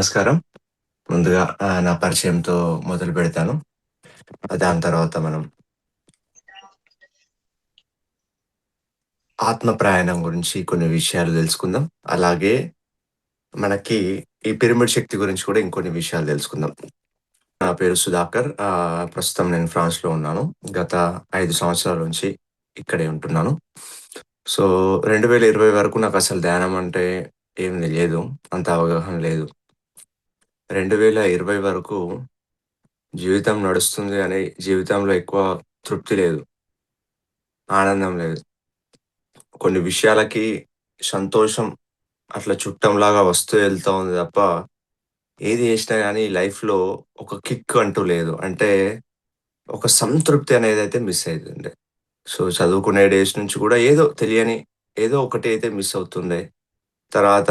నమస్కారం. ముందుగా నా పరిచయంతో మొదలుపెడతాను. దాని తర్వాత మనం ఆత్మ ప్రయాణం గురించి కొన్ని విషయాలు తెలుసుకుందాం. అలాగే మనకి ఈ పిరమిడ్ శక్తి గురించి కూడా ఇంకొన్ని విషయాలు తెలుసుకుందాం. నా పేరు సుధాకర్. ప్రస్తుతం నేను ఫ్రాన్స్‌లో ఉన్నాను. గత 5 సంవత్సరాల నుంచి ఇక్కడే ఉంటున్నాను. సో, 2020 వరకు నాకసలు ధ్యానం అంటే ఏం తెలియదు. అంత అవగాహన లేదు. 2020 వరకు జీవితం నడుస్తుంది గానీ, జీవితంలో ఎక్కువ తృప్తి లేదు. ఆనందం లేదు. కొన్ని విషయాలకి సంతోషం అట్లా చుట్టంలాగా వస్తూ వెళ్తా ఉంది తప్ప, ఏది చేసినా గానీ లైఫ్‌లో ఒక కిక్ అంటూ లేదు. అంటే ఒక సంతృప్తి అనేదైతే మిస్ అయితుండే. సో, చదువుకునే డేస్ నుంచి కూడా ఏదో తెలియని ఏదో ఒకటి అయితే మిస్ అవుతుండే. తర్వాత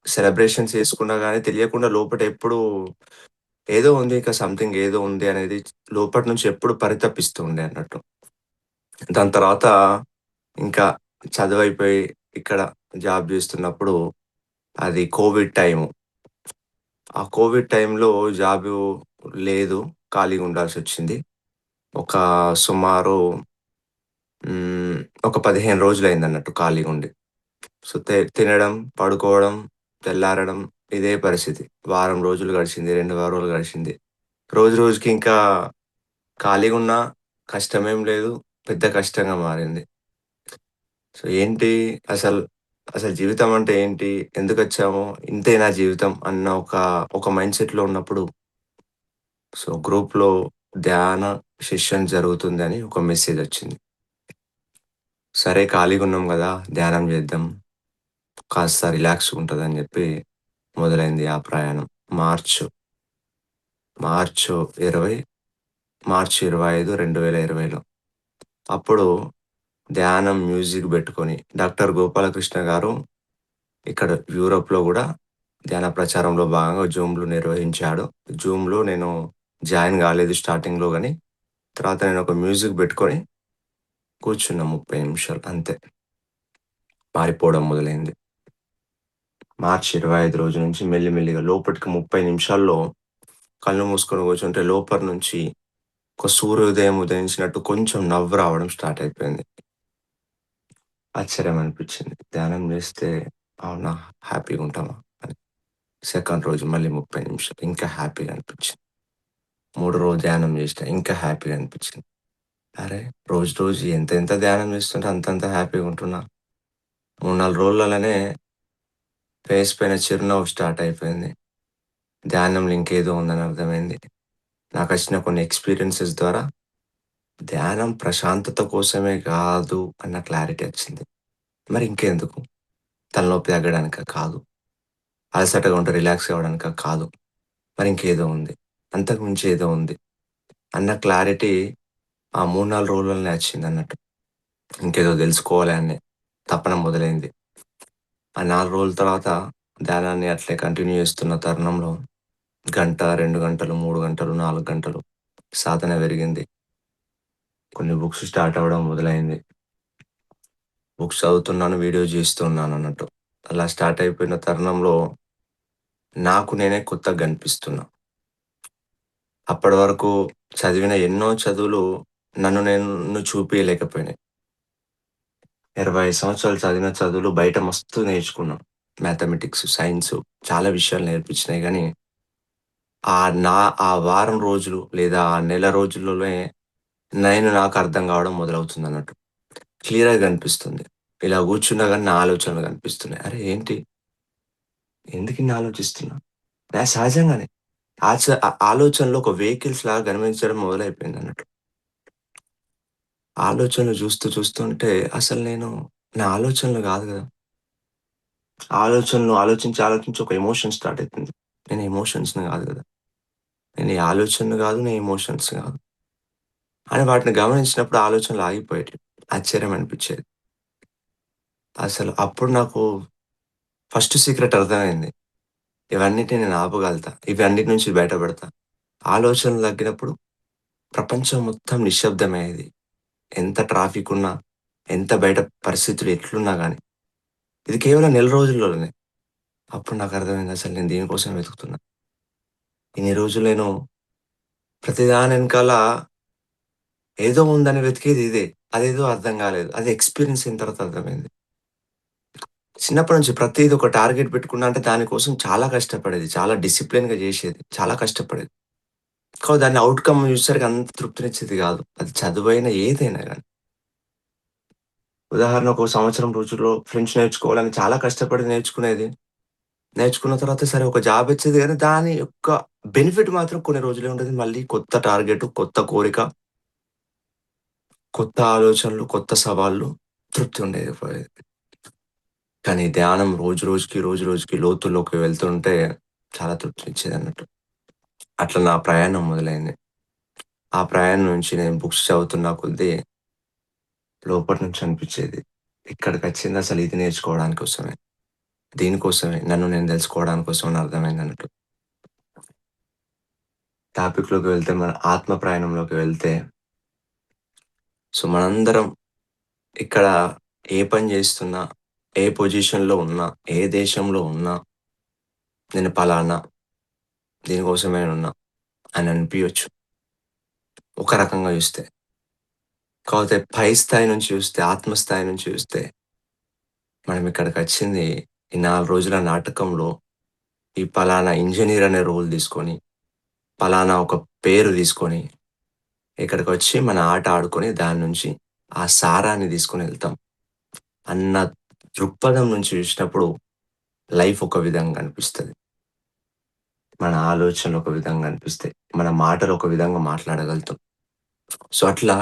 సెలబ్రేషన్స్ చేసుకున్నా గానీ తెలియకుండా లోపట ఎప్పుడూ ఏదో ఉంది, ఇంకా సంథింగ్ ఏదో ఉంది అనేది లోపటి నుంచి ఎప్పుడు పరితపిస్తూ ఉండే అన్నట్టు. దాని తర్వాత ఇంకా చదువయిపోయి ఇక్కడ జాబ్ జేస్తున్నప్పుడు అది కోవిడ్ టైము. ఆ కోవిడ్ టైంలో జాబు లేదు. ఖాళీగుండాల్సొచ్చింది. ఒక సుమారు హ్మ్. ఒక 15 రోజులయిందన్నట్టు ఖాళీగుండి. సో, తినడం, పడుకోవడం, తెల్లారడం ఇదే పరిస్థితి. వారం రోజులు గడిచింది. 2 వారాలు గడిచింది. రోజు రోజుకి ఇంకా ఖాళీగున్నా కష్టమేం లేదు. పెద్ద కష్టంగా మారింది. సో, ఏంటి అసలు, అసలు జీవితం అంటే ఏంటి? ఎందుకొచ్చాము? ఇంతేనా జీవితం? అన్న ఒక మైండ్‌సెట్‌లో ఉన్నప్పుడు సో, గ్రూప్‌లో ధ్యాన సెషన్ జరుగుతుందని ఒక మెసేజొచ్చింది. సరే ఖాళీగున్నాం గదా! ధ్యానం జేద్దాం. కాస్త రిలాక్స్‌గుంటదని జెప్పి మొదలైంది ఆ ప్రయాణం. మార్చు, మార్చు 20 మార్చి 25, 2020లో. అప్పుడు ధ్యానం మ్యూజిక్ బెట్టుకొని డాక్టర్ గోపాలకృష్ణ గారు ఇక్కడ యూరోప్‌లో గూడా ధ్యాన ప్రచారంలో భాగంగా జూమ్‌లో నిర్వహించాడు. జూమ్‌లో నేను జాయిన్ గాలేదు స్టార్టింగ్‌లో గాని, తర్వాత నేనొక మ్యూజిక్ బెట్టుకొని కూర్చున్నా 30 నిమిషాలు అంతే. మారిపోవడం మొదలైంది. మార్చి 25 రోజు నుంచి మెల్లిమెల్లిగా లోపటికి 30 నిమిషాల్లో కళ్ళు మూసుకొని కూర్చుంటే లోపటి నుంచి ఒక సూర్యోదయం ఉదయించినట్టు కొంచెం నవ్వు రావడం స్టార్ట్ అయిపోయింది. ఆశ్చర్యం అనిపించింది. ధ్యానం చేస్తే అవునా! హ్యాపీగుంటామా అని. సెకండ్ రోజు మళ్ళీ 30 నిమిషాలు ఇంకా హ్యాపీగా అనిపించింది. మూడో రోజు ధ్యానం చేసినా ఇంకా హ్యాపీగా అనిపించింది. అరే! రోజు రోజు ఎంత ఎంత ధ్యానం చేస్తుంటే అంతంత హ్యాపీగా ఉంటున్నా. 3, 4 రోజులలోనే ఫేస్ పైన చిరునవ్వు స్టార్ట్ అయిపోయింది. ధ్యానంలో ఇంకేదో ఉందని అర్థమైంది. నాకొచ్చిన కొన్ని ఎక్స్‌పీరియన్సెస్ ద్వారా ధ్యానం ప్రశాంతత కోసమే కాదు అన్న క్లారిటీ వచ్చింది. మరి ఇంకెందుకు? తలనొప్పి తగ్గడానికా? కాదు. అలసటగా ఉంటే రిలాక్స్ అవ్వడానికా? కాదు. మరి ఇంకేదో ఉంది. అంతకు మించి ఏదో ఉంది. అన్న క్లారిటీ ఆ 3, 4 రోజుల్లోనే వచ్చిందన్నట్టు. ఇంకేదో తెలుసుకోవాలి అనే తపన మొదలైంది. ఆ 4 రోజుల తర్వాత ధ్యానాన్ని అట్లే కంటిన్యూ చేస్తున్న తరుణంలో గంట, 2 గంటలు, 3 గంటలు, 4 గంటలు సాధన పెరిగింది. కొన్ని బుక్స్ స్టార్ట్ అవ్వడం మొదలైంది. బుక్స్ చదువుతున్నాను, వీడియోస్ చేస్తున్నానన్నట్టు. అలా స్టార్ట్ అయిపోయిన తరుణంలో నాకు నేనే కొత్తగా కనిపిస్తున్నా. అప్పటి వరకు చదివిన ఎన్నో చదువులు నన్ను నేను చూపియలేకపోయినాయి. 20 సంవత్సరాలు చదివిన చదువులు బయట మస్తు నేర్చుకున్నా. మ్యాథమెటిక్స్, సైన్సు చాలా విషయాలు నేర్పించినాయి గానీ, ఆ వారం రోజులు లేదా ఆ నెల రోజుల్లోనే నాకు అర్థం కావడం మొదలవుతుందన్నట్టు. క్లియర్‌గా కనిపిస్తుంది. ఇలా కూర్చున్నా గానీ నా ఆలోచనలు కనిపిస్తున్నాయి. అరే! ఏంటి? ఎందుకిన్ని ఆలోచిస్తున్నా? సహజంగానే. ఆలోచనలు ఒక వెహికల్స్‌లాగా కనిపించడం మొదలైపోయిందన్నట్టు. ఆలోచనలు చూస్తుంటే అసలు నేను నా ఆలోచనలు గాదు గదా! ఆలోచనలు ఆలోచించి ఒక ఎమోషన్ స్టార్ట్ అయితుంది. నేను ఎమోషన్స్‌ని గాదు గదా! నేను ఈ ఆలోచనలు గాదు, నేను ఎమోషన్స్ గాదు. అని వాటిని గమనించినప్పుడు ఆలోచనలు ఆగిపోయేటివి. ఆశ్చర్యం అనిపిచ్చేది. అసలు అప్పుడు నాకు ఫస్ట్ సీక్రెట్ అర్థమైంది. ఇవన్నిటిని నేను ఆపగలుగుతా. ఇవన్నిటి నుంచి బయటపడతా. ఆలోచనలు తగ్గినప్పుడు ప్రపంచం మొత్తం నిశ్శబ్దమయ్యేది. ఎంత ట్రాఫికున్నా, ఎంత బయట పరిస్థితులు ఎట్లున్నా గానీ. ఇది కేవలం నెల రోజుల్లోనే. అప్పుడు నాకర్థమైంది అసలు నేను దేనికోసం వెతుకుతున్నా. ఇన్ని రోజులు నేను ప్రతి దాని ఎనకాల ఏదో ఉందని వెతికేది ఇదే. అదేదో అర్థం గాలేదు. అది ఎక్స్‌పీరియన్స్ అయిన తర్వాత అర్థమైంది. చిన్నప్పటి నుంచి ప్రతీది ఒక టార్గెట్ పెట్టుకున్నా అంటే దాని కోసం చాలా కష్టపడేది. చాలా డిసిప్లిన్‌గా జేసేది. చాలా కష్టపడేది. దాని ఔట్‌కమ్ చూసేసరికి అంత తృప్తినిచ్చేది గాదు. అది చదువైనా ఏదైనా గాని. ఉదాహరణకు ఒక సంవత్సరం రోజుల్లో ఫ్రెంచ్ నేర్చుకోవాలని చాలా కష్టపడి నేర్చుకునేది. నేర్చుకున్న తర్వాత సరే ఒక జాబ్ వచ్చేది గానీ దాని యొక్క బెనిఫిట్ మాత్రం కొన్ని రోజులే ఉండేది. మళ్ళీ కొత్త టార్గెట్, కొత్త కోరిక, కొత్త ఆలోచనలు, కొత్త సవాళ్ళు తృప్తి ఉండేది పోయేది. కానీ ధ్యానం రోజు రోజుకి, రోజు రోజుకి లోతుల్లోకి వెళ్తుంటే చాలా తృప్తినిచ్చేదన్నట్టు. అట్లా నా ప్రయాణం మొదలైంది. ఆ ప్రయాణం నుంచి నేను బుక్స్ చదువుతున్న కొద్దీ లోపటి నుంచి అనిపిచ్చేది. ఇక్కడికొచ్చిందసలు ఇది నేర్చుకోవడాని కోసమే. దీనికోసమే నన్ను నేను తెలుసుకోవడం కోసం అని అర్థమైందన్నట్టు. టాపిక్‌లోకి వెళ్తే మన ఆత్మ ప్రయాణంలోకి వెళ్తే మనందరం ఇక్కడ ఏ పని జేస్తున్నా, ఏ పొజిషన్‌లో ఉన్నా, ఏ దేశంలో ఉన్నా, నేను పలానా దీనికోసమే ఉన్నా అని అనిపియొచ్చు. ఒక రకంగా జూస్తే. కాపోతే పై స్థాయి నుంచి చూస్తే, ఆత్మ స్థాయి నుంచి చూస్తే, మనం ఇక్కడికచ్చింది ఈ 4 రోజుల నాటకంలో ఈ పలానా ఇంజినీర్ అనే రోల్ తీసుకొని, పలానా ఒక పేరు తీసుకొని, ఇక్కడికొచ్చి మన ఆట ఆడుకొని దాని నుంచి ఆ సారాన్ని తీసుకొనెళ్తాం అన్న దృక్పథం నుంచి చూసినప్పుడు లైఫ్ ఒక విధంగా అనిపిస్తది. మన ఆలోచనలు ఒక విధంగా అనిపిస్తాయి. మన మాటలు ఒక విధంగా మాట్లాడగలుగుతాం. అట్లా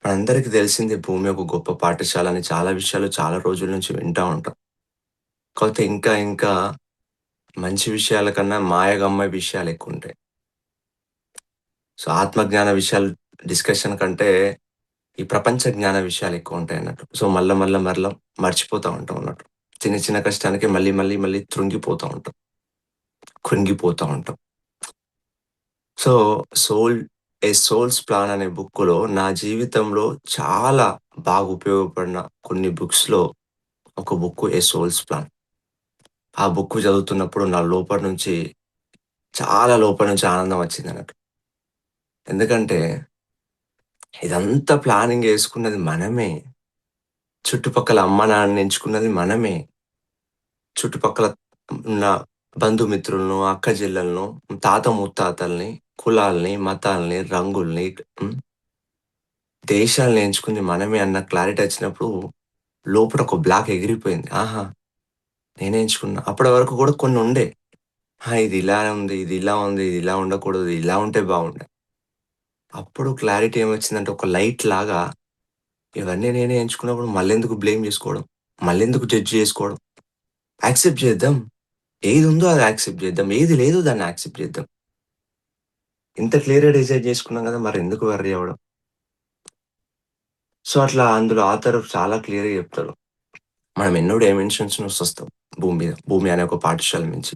మనందరికీ తెలిసిందే భూమి ఒక గొప్ప పాఠశాల అని చాలా విషయాలు చాలా రోజుల నుంచి వింటా ఉంటాం. కాపోతే ఇంకా ఇంకా మంచి విషయాల కన్నా మాయగమ్మే విషయాలెక్కువుంటాయి. ఆత్మజ్ఞాన విషయాలు డిస్కషన్ కంటే ఈ ప్రపంచ జ్ఞాన విషయాలెక్కువుంటాయన్నట్టు. మళ్ళా మర్చిపోతా ఉంటాం అన్నట్టు. చిన్న చిన్న కష్టానికే మళ్ళీ కృంగిపోతా ఉంటాం. కృంగిపోతా ఉంటాం. సో, 'సోల్స్ ప్లాన్' అనే బుక్కులో నా జీవితంలో చాలా బాగా ఉపయోగపడిన కొన్ని బుక్స్‌లో ఒక బుక్కు 'ఎ సోల్స్ ప్లాన్.' ఆ బుక్కు చదువుతున్నప్పుడు నా లోపటి నుంచి చాలా లోపలి నుంచి ఆనందం వచ్చిందన్నట్టు. ఎందుకంటే ఇదంతా ప్లానింగ్ యేసుకున్నది మనమే. చుట్టుపక్కల అమ్మ, నాన్నని ఎంచుకున్నది మనమే. చుట్టుపక్కల ఉన్న బంధుమిత్రులను, అక్కచెల్లెలను, తాత ముత్తాతల్ని, కులాల్ని, మతాల్ని, రంగుల్ని, హ్మ్. దేశాల్ని ఎంచుకుంది మనమే అన్న క్లారిటీ వచ్చినప్పుడు లోపల ఒక బ్లాక్ ఎగిరిపోయింది. ఆహా! నేనే ఎంచుకున్నా. అప్పటి వరకు కూడా కొన్నుండే. ఇది ఇలా ఉంది, ఇది ఇలా ఉంది, ఇది ఇలా ఉండకూడదు, ఇలా ఉంటే బాగుండు. అప్పుడు క్లారిటీ ఏమొచ్చిందంటే ఒక లైట్‌లాగా ఇవన్నీ నేనే ఎంచుకున్నప్పుడు మళ్ళెందుకు బ్లేమ్ జేసుకోవడం? మళ్ళెందుకు జడ్జ్ జేసుకోవడం? యాక్సెప్ట్ చేద్దాం. ఏదుందో అది యాక్సెప్ట్ చేద్దాం. ఏది లేదో దాన్ని యాక్సెప్ట్ చేద్దాం. ఇంత క్లియర్‌గా డిసైడ్ చేసుకున్నాం గదా! మరెందుకు వర్రీ అవ్వడం? అట్లా అందులో ఆథర్ చాలా క్లియర్‌గా చెప్తాడు. మనం ఎన్నో డైమెన్షన్స్ నుంచి వస్తాం భూమి మీద. భూమి అనే ఒక పాఠశాల నుంచి.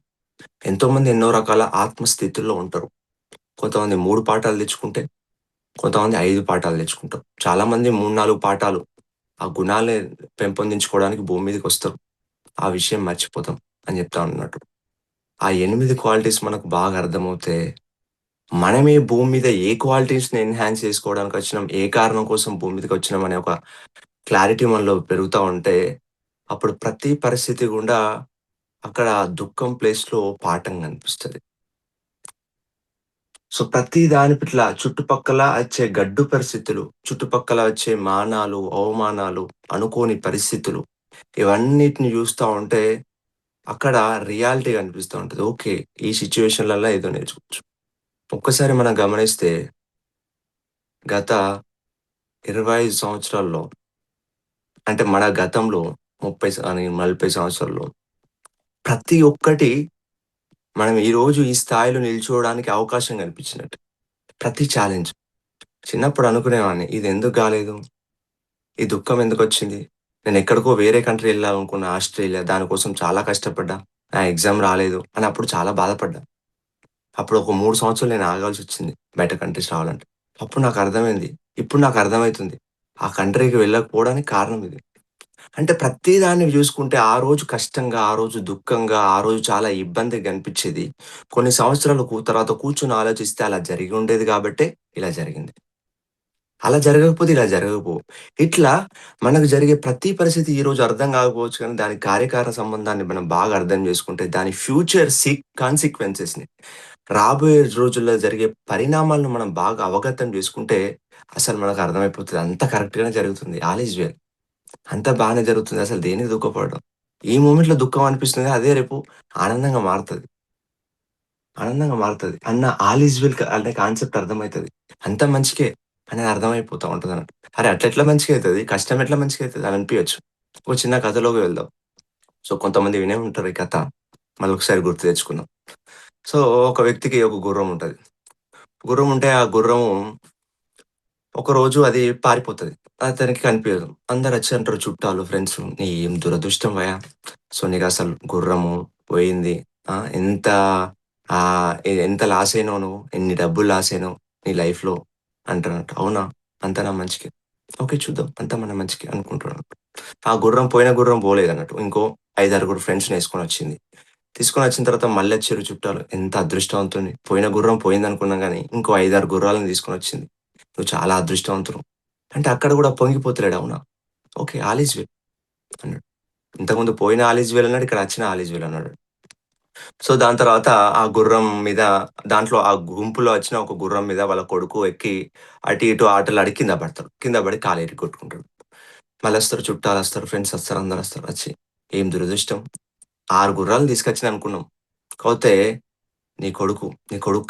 ఎంతోమంది ఎన్నో రకాల ఆత్మ స్థితుల్లో ఉంటారు. కొంతమంది 3 పాఠాలు తెచ్చుకుంటే, కొంతమంది 5 పాఠాలు తెచ్చుకుంటారు. చాలామంది 3, 4 పాఠాలు ఆ గుణాలే పెంపొందించుకోవడానికి భూమి మీదకొస్తారు. ఆ విషయం మర్చిపోతాం అని చెప్తా ఉన్నట్టు. ఆ 8 క్వాలిటీస్ మనకు బాగా అర్థమవుతే, మనం ఈ భూమి మీద ఏ క్వాలిటీస్‌ని ఎన్హాన్స్ చేసుకోవడానికొచ్చినాం, ఏ కారణం కోసం భూమి మీదకొచ్చినాం అనే ఒక క్లారిటీ మనలో పెరుగుతా ఉంటే, అప్పుడు ప్రతి పరిస్థితి గుండా అక్కడ దుఃఖం ప్లేస్‌లో పాఠం కనిపిస్తది. ప్రతి దాని పట్ల చుట్టుపక్కల వచ్చే గడ్డు పరిస్థితులు, చుట్టుపక్కల వచ్చే మానాలు, అవమానాలు, అనుకోని పరిస్థితులు ఇవన్నిటిని చూస్తా ఉంటే అక్కడ రియాలిటీ కనిపిస్తా ఉంటది. ఓకే. ఈ సిట్యుయేషన్‌లల్ల ఏదో నేర్చుకోవచ్చు. ఒక్కసారి మనం గమనిస్తే గత 25 సంవత్సరాల్లో అంటే మన గతంలో 40 సంవత్సరాల్లో ప్రతి ఒక్కటి మనం ఈరోజు ఈ స్థాయిలో నిల్చోవడానికి అవకాశం కల్పించినట్టు. ప్రతి ఛాలెంజ్. చిన్నప్పుడు అనుకునేవాడిని ఇదెందుకు గాలేదు? ఈ దుఃఖం ఎందుకొచ్చింది? నేనెక్కడికో వేరే కంట్రీ ఎళ్ళాలనుకున్నా ఆస్ట్రేలియా. దానికోసం చాలా కష్టపడ్డా. నా ఎగ్జామ్ రాలేదు అని అప్పుడు చాలా బాధపడ్డా. అప్పుడు ఒక 3 సంవత్సరాలు నేను ఆగాల్సొచ్చింది బయట కంట్రీస్ రావాలంటే. అప్పుడు నాకర్థమైంది. ఇప్పుడు నాకర్థమైతుంది. ఆ కంట్రీకి వెళ్ళకపోవడానికి కారణం ఇది. అంటే ప్రతి దాన్ని జూసుకుంటే ఆ రోజు కష్టంగా, ఆ రోజు దుఃఖంగా, ఆ రోజు చాలా ఇబ్బందిగా అనిపిచ్చేది. కొన్ని సంవత్సరాలకు తర్వాత కూర్చొని ఆలోచిస్తే అలా జరిగి ఉండేది గాబట్టే ఇలా జరిగింది. అలా జరగకపోతే ఇలా జరగకపోవు. ఇట్లా మనకు జరిగే ప్రతి పరిస్థితి ఈరోజు అర్థం కాకపోవచ్చు కానీ, దాని కార్యకారణ సంబంధాన్ని మనం బాగా అర్థం చేసుకుంటే, దాని ఫ్యూచర్ కాన్సిక్వెన్సెస్‌ని రాబోయే రోజుల్లో జరిగే పరిణామాలను మనం బాగా అవగతం చేసుకుంటే, అసలు మనకు అర్థమైపోతది. అంతా కరెక్ట్‌గానే జరుగుతుంది. All is well. అంతా బానే జరుగుతుంది. అసలు దేనికి దుఃఖపడడం. ఈ మూమెంట్‌లో దుఃఖం అనిపిస్తుంది. అదే రేపు ఆనందంగా మారుతది. ఆనందంగా మారుతది. అన్న ఆల్ ఈజ్ వెల్ అనే కాన్సెప్ట్ అర్థమైతది. అంతా మంచికే అనేది అర్థమైపోతా ఉంటదన్నట్టు. అరే! అట్లెట్లా మంచిగయితది? కష్టం ఎట్లా మంచిగయితది అని అనిపియొచ్చు. ఒక చిన్న కథలోకి వెళ్దాం. సో, కొంతమంది వినే ఉంటారు ఈ కథ. మళ్ళొకసారి గుర్తు తెచ్చుకుందాం. సో, ఒక వ్యక్తికి ఒక గుర్రం ఉంటది. గుర్రం ఉంటే ఆ గుర్రము ఒకరోజు అది పారిపోతది. అతనికి కనిపియదు. అందరొచ్చి అంటారు చుట్టాలు, ఫ్రెండ్సు, "ఏం దురదృష్టమయ్యా! సో, నీకసలు గుర్రము పోయింది. ఎంత ఎంత లాస్ అయినావు నువ్వు? ఎన్ని డబ్బులు లాస్ అయినావు నీ లైఫ్‌లో" అంటారంట. అవునా? అంతా నా మంచికే. ఓకే. చూద్దాం. అంతా మన మంచికే అనుకుంటున్నాను. ఆ గుర్రం పోయిన గుర్రం పోలేదన్నట్టు. ఇంకో 5, 6 ఫ్రెండ్స్‌నేసుకొనొచ్చింది. తీసుకొనొచ్చిన తర్వాత మళ్ళొచ్చిర్రు చుట్టాలు. ఎంత అదృష్టవంతుడిని. పోయిన గుర్రం పోయిందనుకున్నాం గానీ, ఇంకో 5, 6 గుర్రాలను తీసుకొనొచ్చింది. నువ్వు చాలా అదృష్టవంతుడు. అంటే అక్కడ గూడా పొంగిపోతలేడు. అవునా? ఓకే. ఆల్ ఈజ్ వెల్ అన్నాడు. ఇంతకుముందు పోయిన ఆల్ ఈజ్ వెల్ అన్నాడు. ఇక్కడ అచ్చిన ఆల్ ఈజ్ వెల్ అన్నాడు. సో, దాని తర్వాత ఆ గుర్రం మీద దాంట్లో ఆ గుంపులో వచ్చిన ఒక గుర్రం మీద వాళ్ళ కొడుకు ఎక్కి అటు ఇటు ఆటలాడి కింద పడతాడు. కింద పడి కాలు ఇరగ్గొట్టుకుంటాడు. మళ్ళొస్తారు చుట్టాలొస్తారు, ఫ్రెండ్సొస్తారు, అందరొస్తారు. వచ్చి "ఏం దురదృష్టం 6 గుర్రాలను తీసుకొచ్చిననుకున్నాం. కాపోతే నీ కొడుకు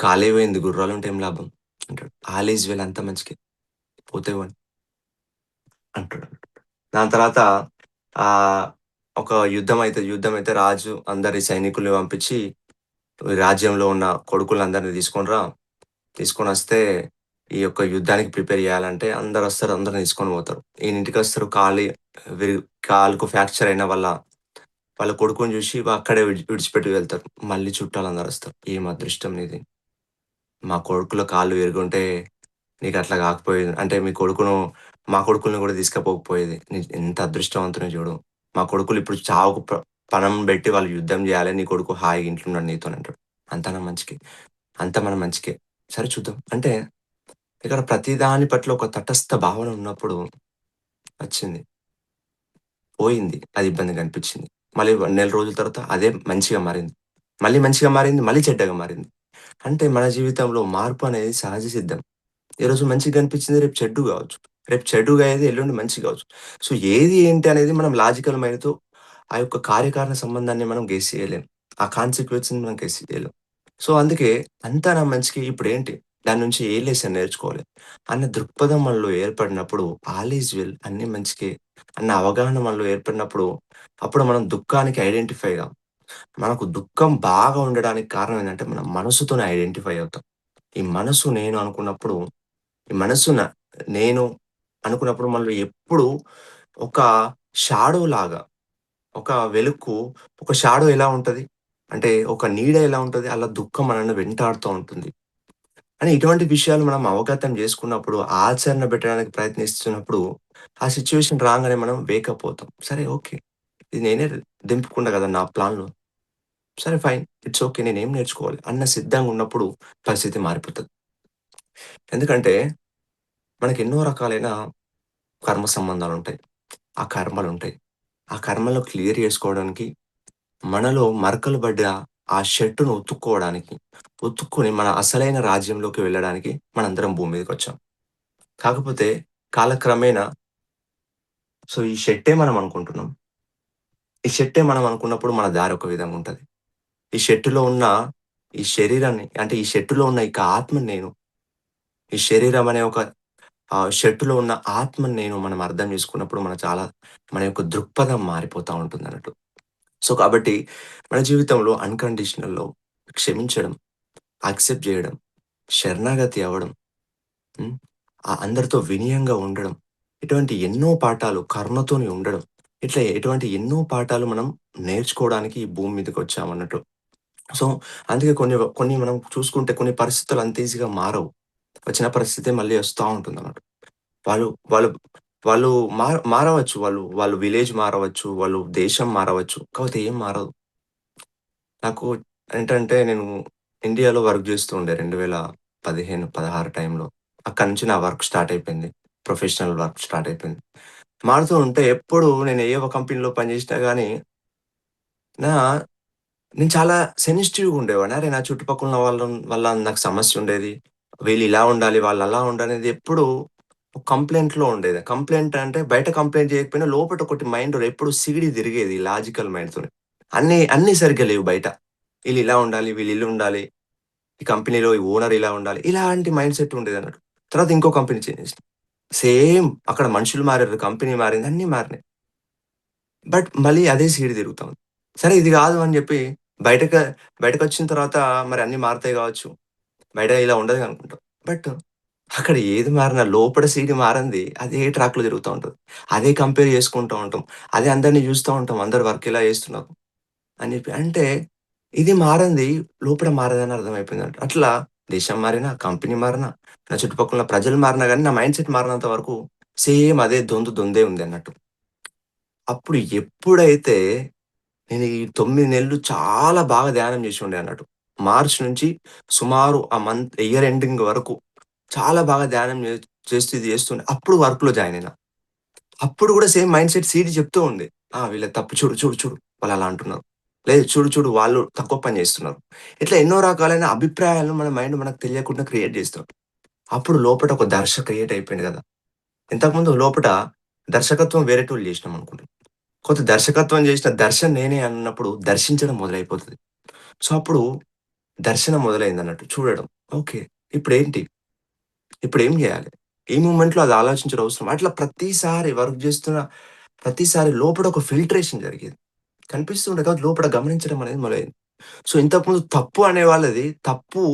కాలే పోయింది. గుర్రాలుంటే ఏం లాభం" అంటాడు. "ఆల్ ఈజ్ వెల్ అంతా మంచికే. పోతే పోనీ" అంటాడు. దాని తర్వాత ఆహ్, ఒక యుద్ధమైతది. యుద్ధమైతే రాజు అందరి సైనికుల్ని పంపించి, "ఈ రాజ్యంలో ఉన్న కొడుకులందరిని తీసుకొని రా. తీసుకొనొస్తే ఈ యొక్క యుద్ధానికి ప్రిపేర్ చేయాలంటే" అందరొస్తారు. అందరిని తీసుకొని పోతారు. ఈయన ఇంటికొస్తారు. విరి కాలుకు ఫ్రాక్చర్ అయిన వాళ్ళ కొడుకుని చూసి అక్కడే విడిచిపెట్టి వెళ్తారు. మళ్ళీ చుట్టాలందరొస్తారు. "ఏం అదృష్టం నీది. మా కొడుకుల కాళ్ళు విరుగుంటే నీకట్లా గాకపోయేది. అంటే మా కొడుకుల్ని గూడా తీసుకపోకపోయేది. ఎంత అదృష్టవంతుడిని జూడు. మా కొడుకులు ఇప్పుడు చావుకు పణం బెట్టి వాళ్ళు యుద్ధం జేయాలి. నీ కొడుకు హాయిగా ఇంట్లున్నాడు నీతోనంటాడు. అంతా నా మంచికే. అంతా మన మంచికే. సరే చూద్దాం." అంటే ఇక్కడ ప్రతి దాని పట్ల ఒక తటస్థ భావన ఉన్నప్పుడు వచ్చింది. పోయింది. అది ఇబ్బందిగా అనిపిచ్చింది. మళ్ళీ నెల రోజుల తర్వాత అదే మంచిగా మారింది. మళ్ళీ మంచిగా మారింది. మళ్ళీ చెడ్డగా మారింది. అంటే మన జీవితంలో మార్పు అనేది సహజ సిద్ధం. ఈరోజు మంచిగా కనిపించింది రేపు చెడ్డు గావచ్చు. రేపు చెడుగా అయ్యేది ఎల్లుండి మంచి గావచ్చు. సో, ఏది ఏంటి అనేది మనం లాజికల్ మైండ్‌తో ఆ యొక్క కార్యకారణ సంబంధాన్ని మనం గెస్ చేయలేం. ఆ కాన్సిక్వెన్స్‌ని మనం గెస్ చేయలేం. సో, అందుకే అంతా నా మంచికే ఇప్పుడేంటి? దాని నుంచి ఏ లెసన్ నేర్చుకోవాలి? అన్న దృక్పథం మనలో ఏర్పడినప్పుడు ఆల్ ఈజ్ వెల్ అన్నీ మంచికే అన్న అవగాహన మనలో ఏర్పడినప్పుడు అప్పుడు మనం దుఃఖానికి ఐడెంటిఫై గాం. మనకు దుఃఖం బాగా ఉండడానికి కారణం ఏందంటే మన మనసుతోనే ఐడెంటిఫై అవుతాం. ఈ మనసు నేను అనుకున్నప్పుడు ఈ మనసు నేను అనుకున్నప్పుడు మనలో ఎప్పుడు ఒక షాడోలాగా, ఒక వెలుక్కు ఒక షాడో ఎలా ఉంటది? అంటే ఒక నీడ ఎలా ఉంటది? అలా దుఃఖం మనల్ని వెంటాడుతూ ఉంటుంది. అని ఇటువంటి విషయాలు మనం అవగతం చేసుకున్నప్పుడు, ఆచరణ పెట్టడానికి ప్రయత్నిస్తున్నప్పుడు, ఆ సిట్యుయేషన్ రాంగానే మనం వేకప్ అవుతాం. సరే ఓకే. ఇది నేనే దింపుకున్నా గదా! నా ప్లాన్‌లో. సరే ఫైన్. It's okay. నేనేం నేర్చుకోవాలి అన్న సిద్ధంగా ఉన్నప్పుడు పరిస్థితి మారిపోతది. ఎందుకంటే మనకెన్నో రకాలైన కర్మ సంబంధాలుంటాయి. ఆ కర్మలుంటాయి. ఆ కర్మలు క్లియర్ చేసుకోవడానికి, మనలో మరకలు పడ్డ ఆ షర్టును ఉతుక్కోవడానికి, ఉతుక్కొని మన అసలైన రాజ్యంలోకి వెళ్ళడానికి మనందరం భూమి మీదకొచ్చాం. కాకపోతే కాలక్రమేణా సో, ఈ షర్టే మనం అనుకుంటున్నాం. ఈ షర్టే మనం అనుకున్నప్పుడు మన దారి ఒక విధంగా ఉంటది. ఈ షర్టులో ఉన్న ఈ శరీరాన్ని అంటే ఈ షర్టులో ఉన్న ఇక ఆత్మని నేను, ఈ శరీరం అనే ఒక షర్టులో ఉన్న ఆత్మని నేను మనం అర్థం చేసుకున్నప్పుడు మన యొక్క దృక్పథం మారిపోతా ఉంటుందన్నట్టు. సో, కాబట్టి మన జీవితంలో అన్‌కండిషనల్‌లో క్షమించడం, యాక్సెప్ట్ జేయడం, శరణాగతి అవ్వడం, హ్మ్. అందరితో వినయంగా ఉండడం, ఇటువంటి ఎన్నో పాఠాలు కరుణతోని ఉండడం, ఇట్లా ఇటువంటి ఎన్నో పాఠాలు మనం నేర్చుకోవడానికి ఈ భూమి మీదకొచ్చామన్నట్టు. సో, అందుకే కొన్ని మనం చూసుకుంటే కొన్ని పరిస్థితులు అంత ఈజీగా మారవు. వచ్చిన పరిస్థితే మళ్ళీ వస్తా ఉంటుందన్నట్టు. వాళ్ళు వాళ్ళు వాళ్ళు మారవచ్చు. వాళ్ళు విలేజ్ మారవచ్చు. వాళ్ళు దేశం మారవచ్చు. కాపోతే ఏం మారదు. నాకు ఏంటంటే నేను ఇండియాలో వర్క్ జేస్తూ ఉండే 2015, 16 టైంలో. అక్కడి నుంచి నా వర్క్ స్టార్ట్ అయిపోయింది. ప్రొఫెషనల్ వర్క్ స్టార్ట్ అయిపోయింది. మారుతూ ఉంటే ఎప్పుడు నేను ఏ ఒక్క కంపెనీలో పని జేసినా గానీ నా నేను చాలా సెన్సిటివ్‌గా ఉండేవాడిని. అరే! నా చుట్టుపక్కల ఉన్న వాళ్ళ వల్ల నాకు సమస్యుండేది. వీళ్ళు ఇలా ఉండాలి, వాళ్ళు అలా ఉండాలనేది ఎప్పుడూ కంప్లెయింట్‌లో ఉండేది. కంప్లెయింట్ అంటే బయట కంప్లెయింట్ చేయకపోయినా లోపట ఒకటి మైండ్‌లో ఎప్పుడు సిగిడి తిరిగేది లాజికల్ మైండ్‌తోని. అన్నీ సరిగ్గా లేవు బయట. ఈళ్ళు ఇలా ఉండాలి, వీళ్ళు ఇలా ఉండాలి, ఈ కంపెనీలో ఈ ఓనర్ ఇలా ఉండాలి. ఇలాంటి మైండ్ సెట్ ఉండేదన్నట్టు. తర్వాత ఇంకో కంపెనీ చేంజ్ చేసిన. సేమ్ అక్కడ మనుషులు మారారు, కంపెనీ మారింది, అన్నీ మారినాయి. బట్ మళ్ళీ అదే సీడ్ తిరుగుతా ఉంది. సరే ఇది గాదు అని జెప్పి బయటక బయటకొచ్చిన తర్వాత మరి అన్నీ మారుతాయి గావచ్చు. బయట ఇలా ఉండదు అనుకుంటాం. బట్ అక్కడ ఏది మారినా లోపల సీడ్ మారంది అదే ట్రాక్‌లో తిరుగుతా ఉంటది. అదే కంపేర్ చేసుకుంటా ఉంటాం. అదే అందరిని జూస్తా ఉంటాం. అందరూ వర్క్ ఇలా చేస్తున్నారు అని జెప్పి. అంటే ఇది మారంది లోపల మారదని అర్థమైపోయిందంట. అట్లా దేశం మారినా, కంపెనీ మారినా, నా చుట్టుపక్కల ఉన్న ప్రజలు మారినా గాని నా మైండ్ సెట్ మారనంత వరకు సేమ్ అదే దొందే ఉంది అన్నట్టు. అప్పుడు ఎప్పుడైతే నేను ఈ 9 నెలలు చాలా బాగా ధ్యానం చేసుండే అన్నట్టు. మార్చ్ నుంచి సుమారు ఆ ఇయర్ ఎండింగ్ వరకు చాలా బాగా ధ్యానం చేస్తూ ఇది చేస్తుండే. అప్పుడు వర్క్‌లో జాయిన్ అయినా. అప్పుడు కూడా సేమ్ మైండ్ సెట్ సీడీ చెప్తూ ఉంది. వీళ్ళ తప్పు చూడు, చూడు, చూడు వాళ్ళలా అంటున్నారు. లేదు చూడు, చూడు వాళ్ళు తక్కువ పని చేస్తున్నారు. ఇట్లా ఎన్నో రకాలైన అభిప్రాయాలను మన మైండ్ మనకు తెలియకుండా క్రియేట్ చేస్తుంది. అప్పుడు లోపట ఒక దర్శ క్రియేట్ అయిపోయింది కదా! ఇంతకుముందు లోపట దర్శకత్వం వేరేటోళ్ళు చేసినాం అనుకుంట. కొంత దర్శకత్వం చేసిన దర్శన్ నేనే అన్నప్పుడు దర్శించడం మొదలైపోతది. సో, అప్పుడు దర్శనం మొదలైందన్నట్టు చూడడం. ఓకే. ఇప్పుడేంటి? ఇప్పుడేం జేయాలి? ఈ మూమెంట్‌లో అది ఆలోచించడం అవసరం. అట్లా ప్రతిసారి వర్క్ జేస్తున్న ప్రతిసారి లోపల ఒక ఫిల్టరేషన్ జరిగేది. కనిపిస్తూ ఉండే కాదు లోపల గమనించడం అనేది మొదలైంది. సో, ఇంతకుముందు తప్పు అనేవాళ్ళది తప్పు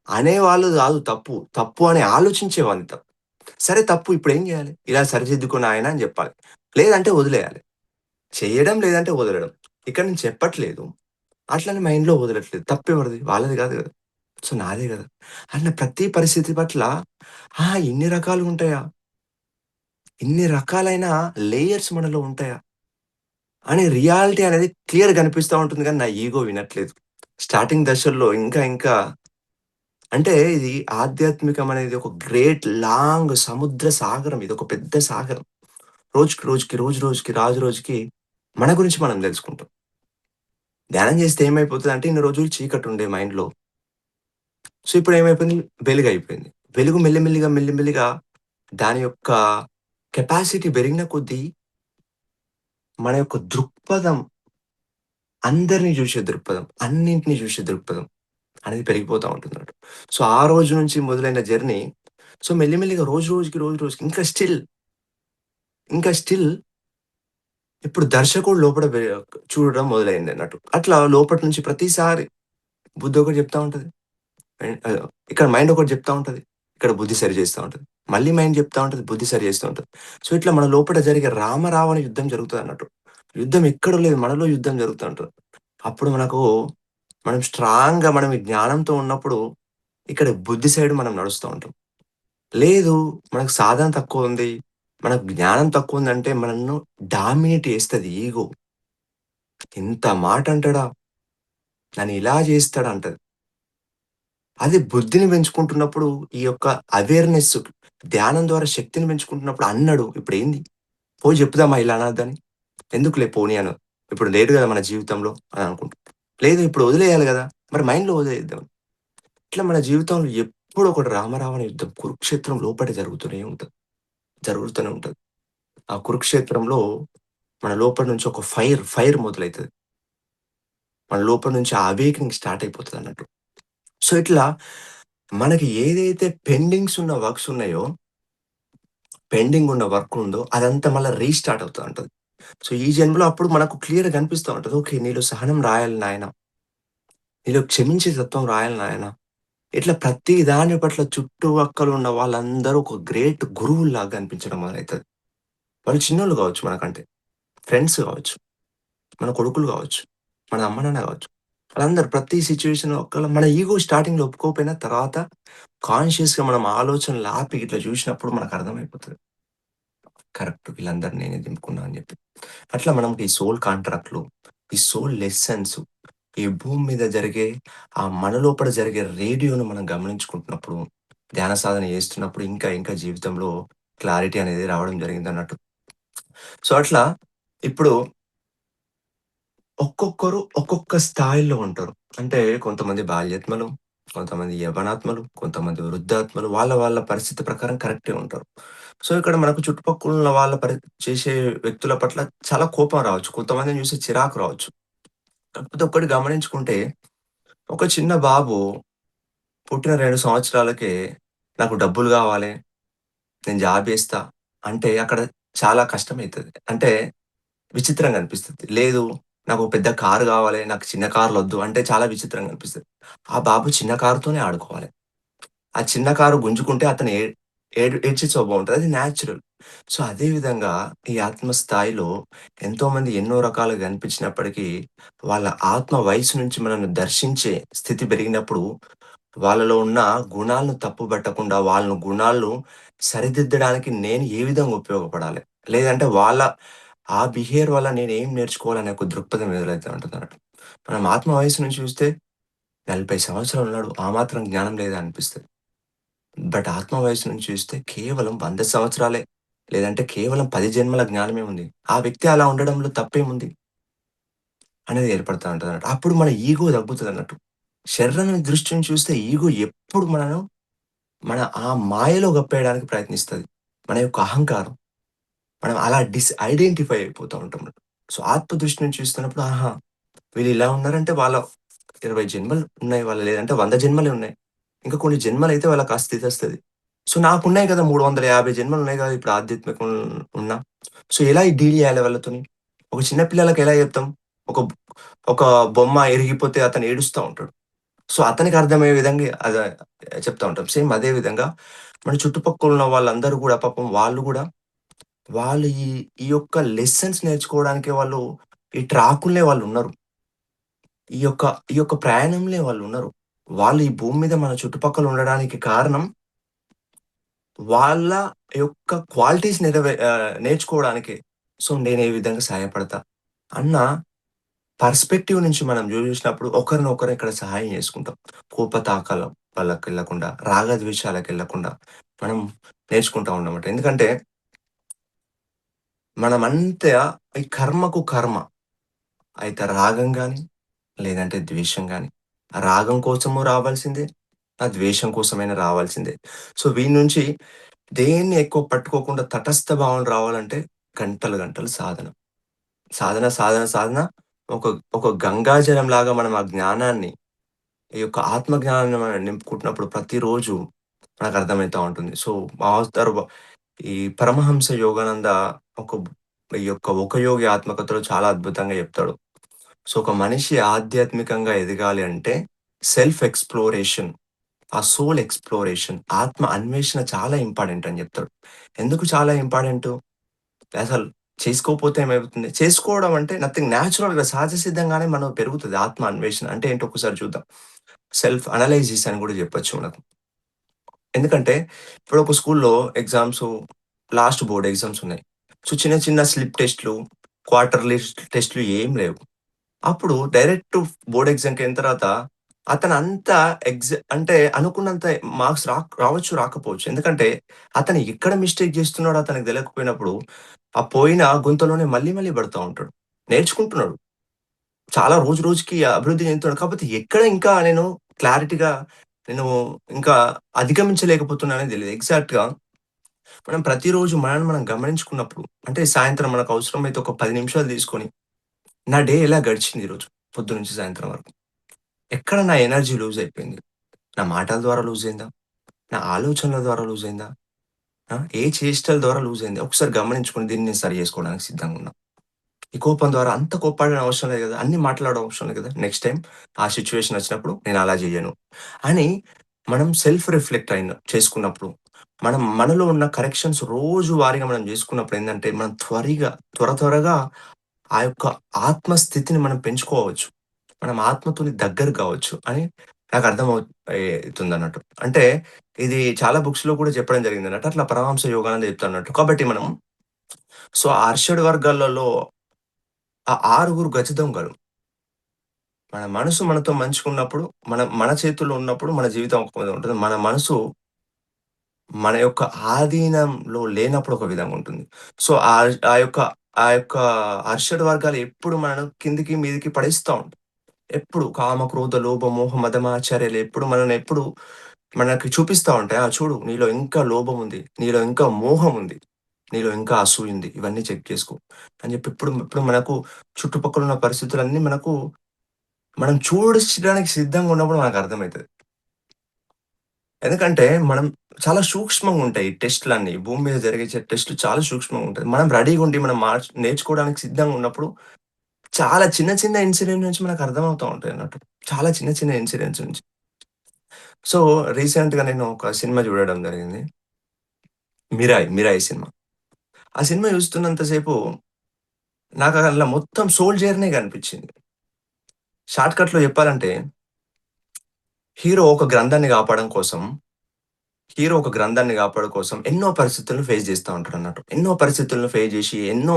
అనేవాళ్ళు గాదు తప్పు. తప్పు అని ఆలోచించేవాడిని తప్పు. సరే తప్పు ఇప్పుడేం జేయాలి? ఇలా సరిదిద్దుకో నాయనా అని జెప్పాలి. లేదంటే వదిలేయాలి. చేయడం లేదంటే వదలడం. ఇక్కడ నేను చెప్పట్లేదు. అట్లని మైండ్‌లో వదలట్లేదు. తప్పెవరిది? వాళ్ళది గాదు గదా! సో, నాదే గదా! అన్న ప్రతి పరిస్థితి పట్ల ఇన్ని రకాలుగుంటాయా? ఇన్ని రకాలైన లేయర్స్ మనలో ఉంటాయా? అనే రియాలిటీ అనేది క్లియర్‌గా కనిపిస్తా ఉంటుంది గానీ, నా ఈగో వినట్లేదు. స్టార్టింగ్ దశల్లో ఇంకా అంటే ఇది ఆధ్యాత్మికం అనేది ఒక గ్రేట్ లాంగ్ సముద్ర సాగరం. ఇదొక పెద్ద సాగరం. రోజుకి, రోజుకి మన గురించి మనం దెలుసుకుంటాం. ధ్యానం జేస్తే ఏమైపోతదంటే ఇన్ని రోజులు చీకటుండే మైండ్‌లో. సో, ఇప్పుడేమైపోయింది వెలుగైపోయింది. వెలుగు మెల్లిమెల్లిగా దాని యొక్క కెపాసిటీ పెరిగిన కొద్దీ మన యొక్క దృక్పథం అందరిని జూసే దృక్పథం, అన్నింటిని జూసే దృక్పథం అనేది పెరిగిపోతా ఉంటుందన్నట్టు. సో, ఆ రోజు నుంచి మొదలైన జర్నీ సో, మెల్లిమెల్లిగా రోజు రోజుకి ఇంకా స్టిల్ ఇప్పుడు దర్శకుడు లోపల చూడడం మొదలైందన్నట్టు. అట్లా లోపటి నుంచి ప్రతిసారి బుద్ధొకటి జెప్తా ఉంటది. ఇక్కడ మైండ్ ఒకటి జెప్తా ఉంటది. ఇక్కడ బుద్ధి సరి జేస్తా ఉంటది. మళ్ళీ మైండ్ జెప్తా ఉంటది. బుద్ధి సరి జేస్తూ ఉంటది. సో, ఇట్లా మన లోపట జరిగే రామరావణ యుద్ధం జరుగుతదన్నట్టు. యుద్ధం ఎక్కడో లేదు. మనలో యుద్ధం జరుగుతా ఉంటది. అప్పుడు మనం స్ట్రాంగ్‌గా మనం ఈ జ్ఞానంతో ఉన్నప్పుడు ఇక్కడ బుద్ధి సైడ్ మనం నడుస్తా ఉంటాం. లేదు మనకు సాధన తక్కువుంది. మనకు జ్ఞానం తక్కువుందంటే మనల్ని డామినేట్ చేస్తది ఈగో. ఇంత మాటంటడా? నన్ను ఇలా జేస్తాడంటది. అది బుద్ధిని పెంచుకుంటున్నప్పుడు, ఈ యొక్క అవేర్‌నెస్ ధ్యానం ద్వారా శక్తిని పెంచుకుంటున్నప్పుడు అన్నడు. ఇప్పుడేంది? పోయి చెప్పుదామా ఇలా అనొద్దని? ఎందుకులే పోనీ ఇప్పుడు లేదు గదా మన జీవితంలో అని అనుకుంటాం. లేదు ఇప్పుడు వదిలేయాలి గదా! మరి మైండ్‌లో వదిలేద్దాం. ఇట్లా మన జీవితంలో ఎప్పుడో ఒకటి రామరావణ యుద్ధం కురుక్షేత్రం లోపట జరుగుతూనే ఉంటది. జరుగుతూనే ఉంటది. ఆ కురుక్షేత్రంలో మన లోపల నుంచి ఒక ఫైర్ మొదలైతది. మన లోపల నుంచి ఆ అవేకెనింగ్ స్టార్ట్ అయిపోతదన్నట్టు. సో, ఇట్లా మనకి ఏదైతే పెండింగ్స్ ఉన్న వర్క్స్ ఉన్నాయో, పెండింగ్ ఉన్న వర్క్ ఉందో అదంతా మళ్ళా రీస్టార్ట్ అవుతా ఉంటది. సో, ఈ జన్మలో అప్పుడు మనకు క్లియర్‌గా కనిపిస్తా ఉంటది. ఓకే. నీలో సహనం రాయాలి నాయన. నీలో క్షమించే తత్వం రాయాలి నాయన. ఇట్లా ప్రతి దాని పట్ల చుట్టుపక్కల ఉన్న వాళ్ళందరూ ఒక గ్రేట్ గురువుల్లాగా కనిపించడం మొదలైతది. వాళ్ళు చిన్నోళ్ళు కావచ్చు మనకంటే. ఫ్రెండ్స్ కావచ్చు, మన కొడుకులు కావచ్చు, మన అమ్మ నాన్న కావచ్చు. వాళ్ళందరూ ప్రతి సిట్యుయేషన్‌లో మన ఇగో స్టార్టింగ్‌లో ఒప్పుకోకపోయినా తర్వాత కాన్షియస్‌గా మనం ఆలోచనలు ఆపి ఇట్లా చూసినప్పుడు మనకు అర్థమైపోతది. కరెక్ట్. వీళ్ళందరిని నేనే దింపుకున్నా అని జెప్పి. అట్లా మనకి ఈ సోల్ కాంట్రాక్ట్‌లు, ఈ సోల్ లెసన్స్, ఈ భూమి మీద జరిగే మన లోపల జరిగే రేడియోను మనం గమనించుకుంటున్నప్పుడు, ధ్యాన సాధన చేస్తున్నప్పుడు ఇంకా ఇంకా జీవితంలో క్లారిటీ అనేది రావడం జరిగిందన్నట్టు. సో, అట్లా ఇప్పుడు ఒక్కొక్కరు ఒక్కొక్క స్థాయిలో ఉంటారు. అంటే కొంతమంది బాల్యాత్మలు, కొంతమంది యవ్వనాత్మలు, కొంతమంది వృద్ధాత్మలు వాళ్ళ వాళ్ళ పరిస్థితి ప్రకారం కరెక్టే ఉంటారు. సో, ఇక్కడ మనకు చుట్టుపక్కల ఉన్న వాళ్ళ చేసే వ్యక్తుల పట్ల చాలా కోపం రావచ్చు. కొంతమందిని చూసి చిరాకు రావచ్చు. కాకపోతే ఒక్కటి గమనించుకుంటే, ఒక చిన్న బాబు పుట్టిన 2 సంవత్సరాలకే నాకు డబ్బులు గావాలి, నేను జాబ్ జేస్తా అంటే అక్కడ చాలా కష్టమైతది. అంటే విచిత్రంగా అనిపిస్తది. లేదు నాకు పెద్ద కారు గావాలి, నాకు చిన్న కార్‌లొద్దు అంటే చాలా విచిత్రంగా అనిపిస్తది. ఆ బాబు చిన్న కారుతోనే ఆడుకోవాలి. ఆ చిన్న కారు గుంజుకుంటే అతను ఏడ్చే స్వభావం ఉంటది. అది న్యాచురల్. సో, అదే విధంగా ఈ ఆత్మ స్థాయిలో ఎంతోమంది ఎన్నో రకాలుగా కనిపించినప్పటికీ, వాళ్ళ ఆత్మ వయసు నుంచి మనల్ని దర్శించే స్థితి పెరిగినప్పుడు, వాళ్ళలో ఉన్న గుణాలను తప్పుబట్టకుండా, వాళ్ళ గుణాలను సరిదిద్దడానికి నేను ఏ విధంగా ఉపయోగపడాలి? లేదంటే వాళ్ళ ఆ బిహేవియర్ వల్ల నేనేం నేర్చుకోవాలనే ఒక దృక్పథం ఎదురైతా ఉంటదన్నట్టు. మనం ఆత్మ వయస్సు నుంచి చూస్తే 40 సంవత్సరాలున్నాడు. ఆ మాత్రం జ్ఞానం లేదా అనిపిస్తది. బట్ ఆత్మ వయస్సు నుంచి చూస్తే కేవలం 100 సంవత్సరాలే. లేదంటే కేవలం 10 జన్మల జ్ఞానమే ఉంది. ఆ వ్యక్తి అలా ఉండడంలో తప్పేముంది? అనేది ఏర్పడతా ఉంటదన్నట్టు. అప్పుడు మన ఈగో తగ్గుతదన్నట్టు. శరీరం దృష్టిని చూస్తే ఈగో ఎప్పుడు మనను ఆ మాయలో కప్పేయడానికి ప్రయత్నిస్తది. మన యొక్క అహంకారం. మనం అలా ఐడెంటిఫై అయిపోతా ఉంటాం. సో, ఆత్మ దృష్టి నుంచి చూస్తున్నప్పుడు ఆహా! వీళ్ళు ఇలా ఉన్నారంటే వాళ్ళ 20 జన్మలు ఉన్నాయి. లేదంటే 100 జన్మలే ఉన్నాయి. ఇంకా కొన్ని జన్మలైతే వాళ్ళకి ఆ స్థితొస్తది. సో, నాకున్నాయి కదా! 350 జన్మలున్నాయి కదా! ఇప్పుడు ఆధ్యాత్మికం ఉన్నా. సో, ఎలా డీల్ చేయాలి వాళ్ళతోని? ఒక చిన్న పిల్లలకి ఎలా చెప్తాం? ఒక ఒక బొమ్మ ఇరిగిపోతే అతను ఏడుస్తా ఉంటాడు. సో, అతనికి అర్థమయ్యే విధంగా చెప్తా ఉంటాం. సేమ్ అదే విధంగా మన చుట్టుపక్కల ఉన్న వాళ్ళందరూ గూడా పాపం వాళ్ళు గూడా వాళ్ళు ఈ యొక్క లెసన్స్ నేర్చుకోవడానికే వాళ్ళు ఈ ట్రాకుల్నే వాళ్ళున్నరు. ఈ యొక్క ప్రయాణంలో వాళ్ళున్నరు. వాళ్ళు ఈ భూమి మీద మన చుట్టుపక్కల ఉండడానికి కారణం వాళ్ళ యొక్క క్వాలిటీస్ నేర్చుకోవడానికే. సో, నేను ఏ విధంగా సహాయపడతా అన్న పర్స్‌పెక్టివ్ నుంచి మనం చూసినప్పుడు ఒకరినొకరు ఇక్కడ సహాయం చేసుకుంటాం. కోపతాపాల వాళ్ళకెళ్ళకుండా, రాగద్వేషాలకెళ్ళకుండా మనం నేర్చుకుంటా ఉన్నమాట. ఎందుకంటే మనమంతా ఈ కర్మకు కర్మ. అయితే రాగం గాని, లేదంటే ద్వేషం గాని. ఆ రాగం కోసము రావాల్సిందే, ఆ ద్వేషం కోసమైనా రావాల్సిందే. సో, వీని నుంచి దేన్ని ఎక్కువ పట్టుకోకుండా తటస్థ భావన రావాలంటే గంటలు గంటలు సాధన. సాధన, సాధన, సాధన ఒక ఒక గంగాజలంలాగా మనం ఆ జ్ఞానాన్ని, ఈ యొక్క ఆత్మ జ్ఞానాన్ని మనం నింపుకుంటున్నప్పుడు ప్రతిరోజు మనకర్థమైతా ఉంటుంది. సో, మాస్టర్ ఈ పరమహంస యోగానంద ఒక ఈ యొక్క ఒక యోగి ఆత్మకథలో చాలా అద్భుతంగా చెప్తాడు. సో, ఒక మనిషి ఆధ్యాత్మికంగా ఎదగాలి అంటే సెల్ఫ్ ఎక్స్‌ప్లోరేషన్, ఆ సోల్ ఎక్స్‌ప్లోరేషన్, ఆత్మ అన్వేషణ చాలా ఇంపార్టెంట్ అని చెప్తాడు. ఎందుకు చాలా ఇంపార్టెంటు? అసలు చేసుకోకపోతే ఏమైపోతుంది? చేసుకోవడం అంటే నథింగ్ న్యాచురల్‌గా సహజ సిద్ధంగానే మనలో పెరుగుతది ఆత్మ అన్వేషణ. అంటే ఏంటో ఒకసారి చూద్దాం. సెల్ఫ్ అనలైసిస్ అని కూడా చెప్పొచ్చు మనకు. ఎందుకంటే ఇప్పుడు ఒక స్కూల్‌లో ఎగ్జామ్సు లాస్ట్ బోర్డ్ ఎగ్జామ్స్ ఉన్నాయి. సో, చిన్న చిన్న స్లిప్ టెస్ట్‌లు, క్వార్టర్‌లీ టెస్ట్‌లు ఏం లేవు. అప్పుడు డైరెక్ట్ బోర్డ్ ఎగ్జామ్‌కయిన తర్వాత అతనంతా అంటే అనుకున్నంత మార్క్స్ రావచ్చు, రాకపోవచ్చు. ఎందుకంటే అతను ఎక్కడ మిస్టేక్ జేస్తున్నాడో అతనికి తెలవకపోయినప్పుడు, ఆ పోయిన గుంతలోనే మళ్ళీ మళ్ళీ పడతా ఉంటాడు. నేర్చుకుంటున్నాడు. చాలా రోజు రోజుకి అభివృద్ధి చెందుతున్నాడు. కాకపోతే ఎక్కడ ఇంకా నేను క్లారిటీగా నేను ఇంకా అధిగమించలేకపోతున్నానని తెలీదు. ఎగ్జాక్ట్‌గా మనం ప్రతిరోజు మనల్ని మనం గమనించుకున్నప్పుడు అంటే సాయంత్రం మనకు అవసరమైతే ఒక 10 నిమిషాలు తీసుకొని, నా డే ఎలా గడిచింది ఈరోజు పొద్దున్నుంచి సాయంత్రం వరకు? ఎక్కడ నా ఎనర్జీ లూజ్ అయిపోయింది? నా మాటల ద్వారా లూజ్ అయిందా? నా ఆలోచనల ద్వారా లూజ్ అయిందా? ఏ చేష్టల ద్వారా లూజ్ అయింది? ఒకసారి గమనించుకొని దీన్ని నేను సరి చేసుకోవడానికి సిద్ధంగా ఉన్నా. ఈ కోపం ద్వారా అంత కోప్పడన అవసరం లేదు గదా! అన్నీ మాట్లాడడం అవసరం లేదు గదా! నెక్స్ట్ టైమ్ ఆ సిట్యుయేషన్ వచ్చినప్పుడు నేను అలా జేయను అని మనం సెల్ఫ్ రిఫ్లెక్ట్ చేసుకున్నప్పుడు, మనం మనలో ఉన్న కరెక్షన్స్ రోజువారీగా మనం జేసుకున్నప్పుడు ఏందంటే, మనం త్వరగా ఆ యొక్క ఆత్మ స్థితిని మనం పెంచుకోవచ్చు. మనం ఆత్మతోని దగ్గర కావచ్చు అని నాకు అయితుందన్నట్టు. అంటే ఇది చాలా బుక్స్‌లో కూడా చెప్పడం జరిగిందన్నట్టు. అట్లా పరమహంస యోగానంద చెప్తాడన్నట్టు. కాబట్టి మనం సో, ఆ 'అర్షడ్' వర్గాలలో ఆ 6గురు గజదొంగలు. మన మనసు మనతో మంచిగున్నప్పుడు, మన చేతుల్లో ఉన్నప్పుడు మన జీవితం ఒక విధంగా ఉంటది. మన మనసు మన యొక్క ఆధీనంలో లేనప్పుడు ఒక విధంగా ఉంటుంది. సో, ఆ యొక్క ఆ యొక్క 'అర్షడ్' వర్గాలు ఎప్పుడు మనను కిందికి, మీదికి పడేస్తా ఉంటాయి. ఎప్పుడు కామ, క్రోధ, లోభ, మోహ, మదమాచర్యలు ఎప్పుడు మనల్ని ఎప్పుడు మనకి చూపిస్తా ఉంటాయి. చూడు నీలో ఇంకా లోభం ఉంది. నీలో ఇంకా మోహం ఉంది. నీలో ఇంకా అసూయ ఉంది. ఇవన్నీ చెక్ చేసుకో అని చెప్పి ఇప్పుడు ఇప్పుడు మనకు చుట్టుపక్కల ఉన్న పరిస్థితులన్నీ మనకు మనం చూడడానికి సిద్ధంగా ఉన్నప్పుడు మనకు అర్థమైతది. ఎందుకంటే మనం చాలా సూక్ష్మంగా ఉంటాయి ఈ టెస్ట్‌లన్నీ. భూమి మీద జరిగే టెస్ట్‌లు చాలా సూక్ష్మంగా ఉంటది. మనం రెడీగా ఉండి మనం నేర్చుకోవడానికి సిద్ధంగా ఉన్నప్పుడు చాలా చిన్న చిన్న ఇన్సిడెంట్ నుంచి మనకు అర్థమవుతా ఉంటాయన్నట్టు. చాలా చిన్న చిన్న ఇన్సిడెంట్స్ నుంచి. సో, రీసెంట్‌గా నేను ఒక సినిమా చూడడం జరిగింది. 'మిరాయి' సినిమా. ఆ సినిమా చూస్తున్నంత సేపు నాకు అందులో మొత్తం సోల్ జర్నీ కనిపించింది. షార్ట్‌కట్‌లో చెప్పాలంటే హీరో ఒక గ్రంథాన్ని కాపాడడం కోసం హీరో ఒక గ్రంథాన్ని కాపాడడం కోసం ఎన్నో పరిస్థితులను ఫేస్ చేస్తా ఉంటాడన్నట్టు. ఎన్నో పరిస్థితులను ఫేస్ చేసి, ఎన్నో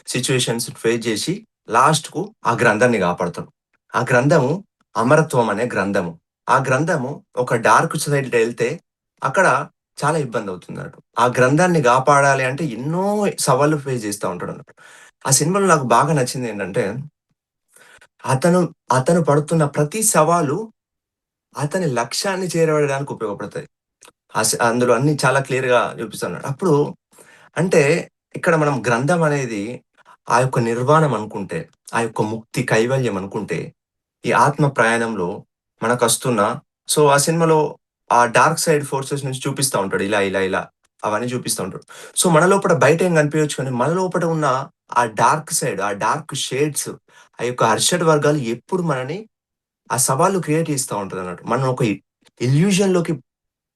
సిట్యుయేషన్స్ ఫేస్ చేసి లాస్ట్‌కు ఆ గ్రంథాన్ని కాపాడతాడు. ఆ గ్రంథము అమరత్వం అనే గ్రంథము. ఆ గ్రంథము ఒక డార్క్ సైడ్‌లో ఎళ్తే అక్కడ చాలా ఇబ్బందవుతుందన్నట్టు. ఆ గ్రంథాన్ని కాపాడాలి అంటే ఎన్నో సవాళ్లు ఫేస్ చేస్తా ఉంటాడన్నట్టు. ఆ సినిమాలో నాకు బాగా నచ్చిందేంటంటే అతను, అతను పడుతున్న ప్రతి సవాలు అతని లక్ష్యాన్ని చేరవేయడానికి ఉపయోగపడతాయి. అందులో అన్నీ చాలా క్లియర్‌గా చూపిస్తున్నాడు. అప్పుడు అంటే ఇక్కడ మనం గ్రంథం అనేది ఆ యొక్క నిర్వాణం అనుకుంటే, ఆ యొక్క ముక్తి కైవల్యం అనుకుంటే, ఈ ఆత్మ ప్రయాణంలో మనకస్తున్న సో, ఆ సినిమాలో ఆ డార్క్ సైడ్ ఫోర్సెస్ నుంచి చూపిస్తా ఉంటాడు. ఇలా అవన్నీ చూపిస్తా ఉంటాడు. సో, మన లోపట బయట ఏం కనిపియచ్చు కానీ, మన లోపట ఉన్న ఆ డార్క్ సైడ్, ఆ డార్క్ షేడ్స్ ఆ యొక్క అర్షడ్ వర్గాలు ఎప్పుడు మనని ఆ సవాళ్ళు క్రియేట్ చేస్తా ఉంటదన్నట్టు. మనం ఒక ఇల్యూజన్‌లోకి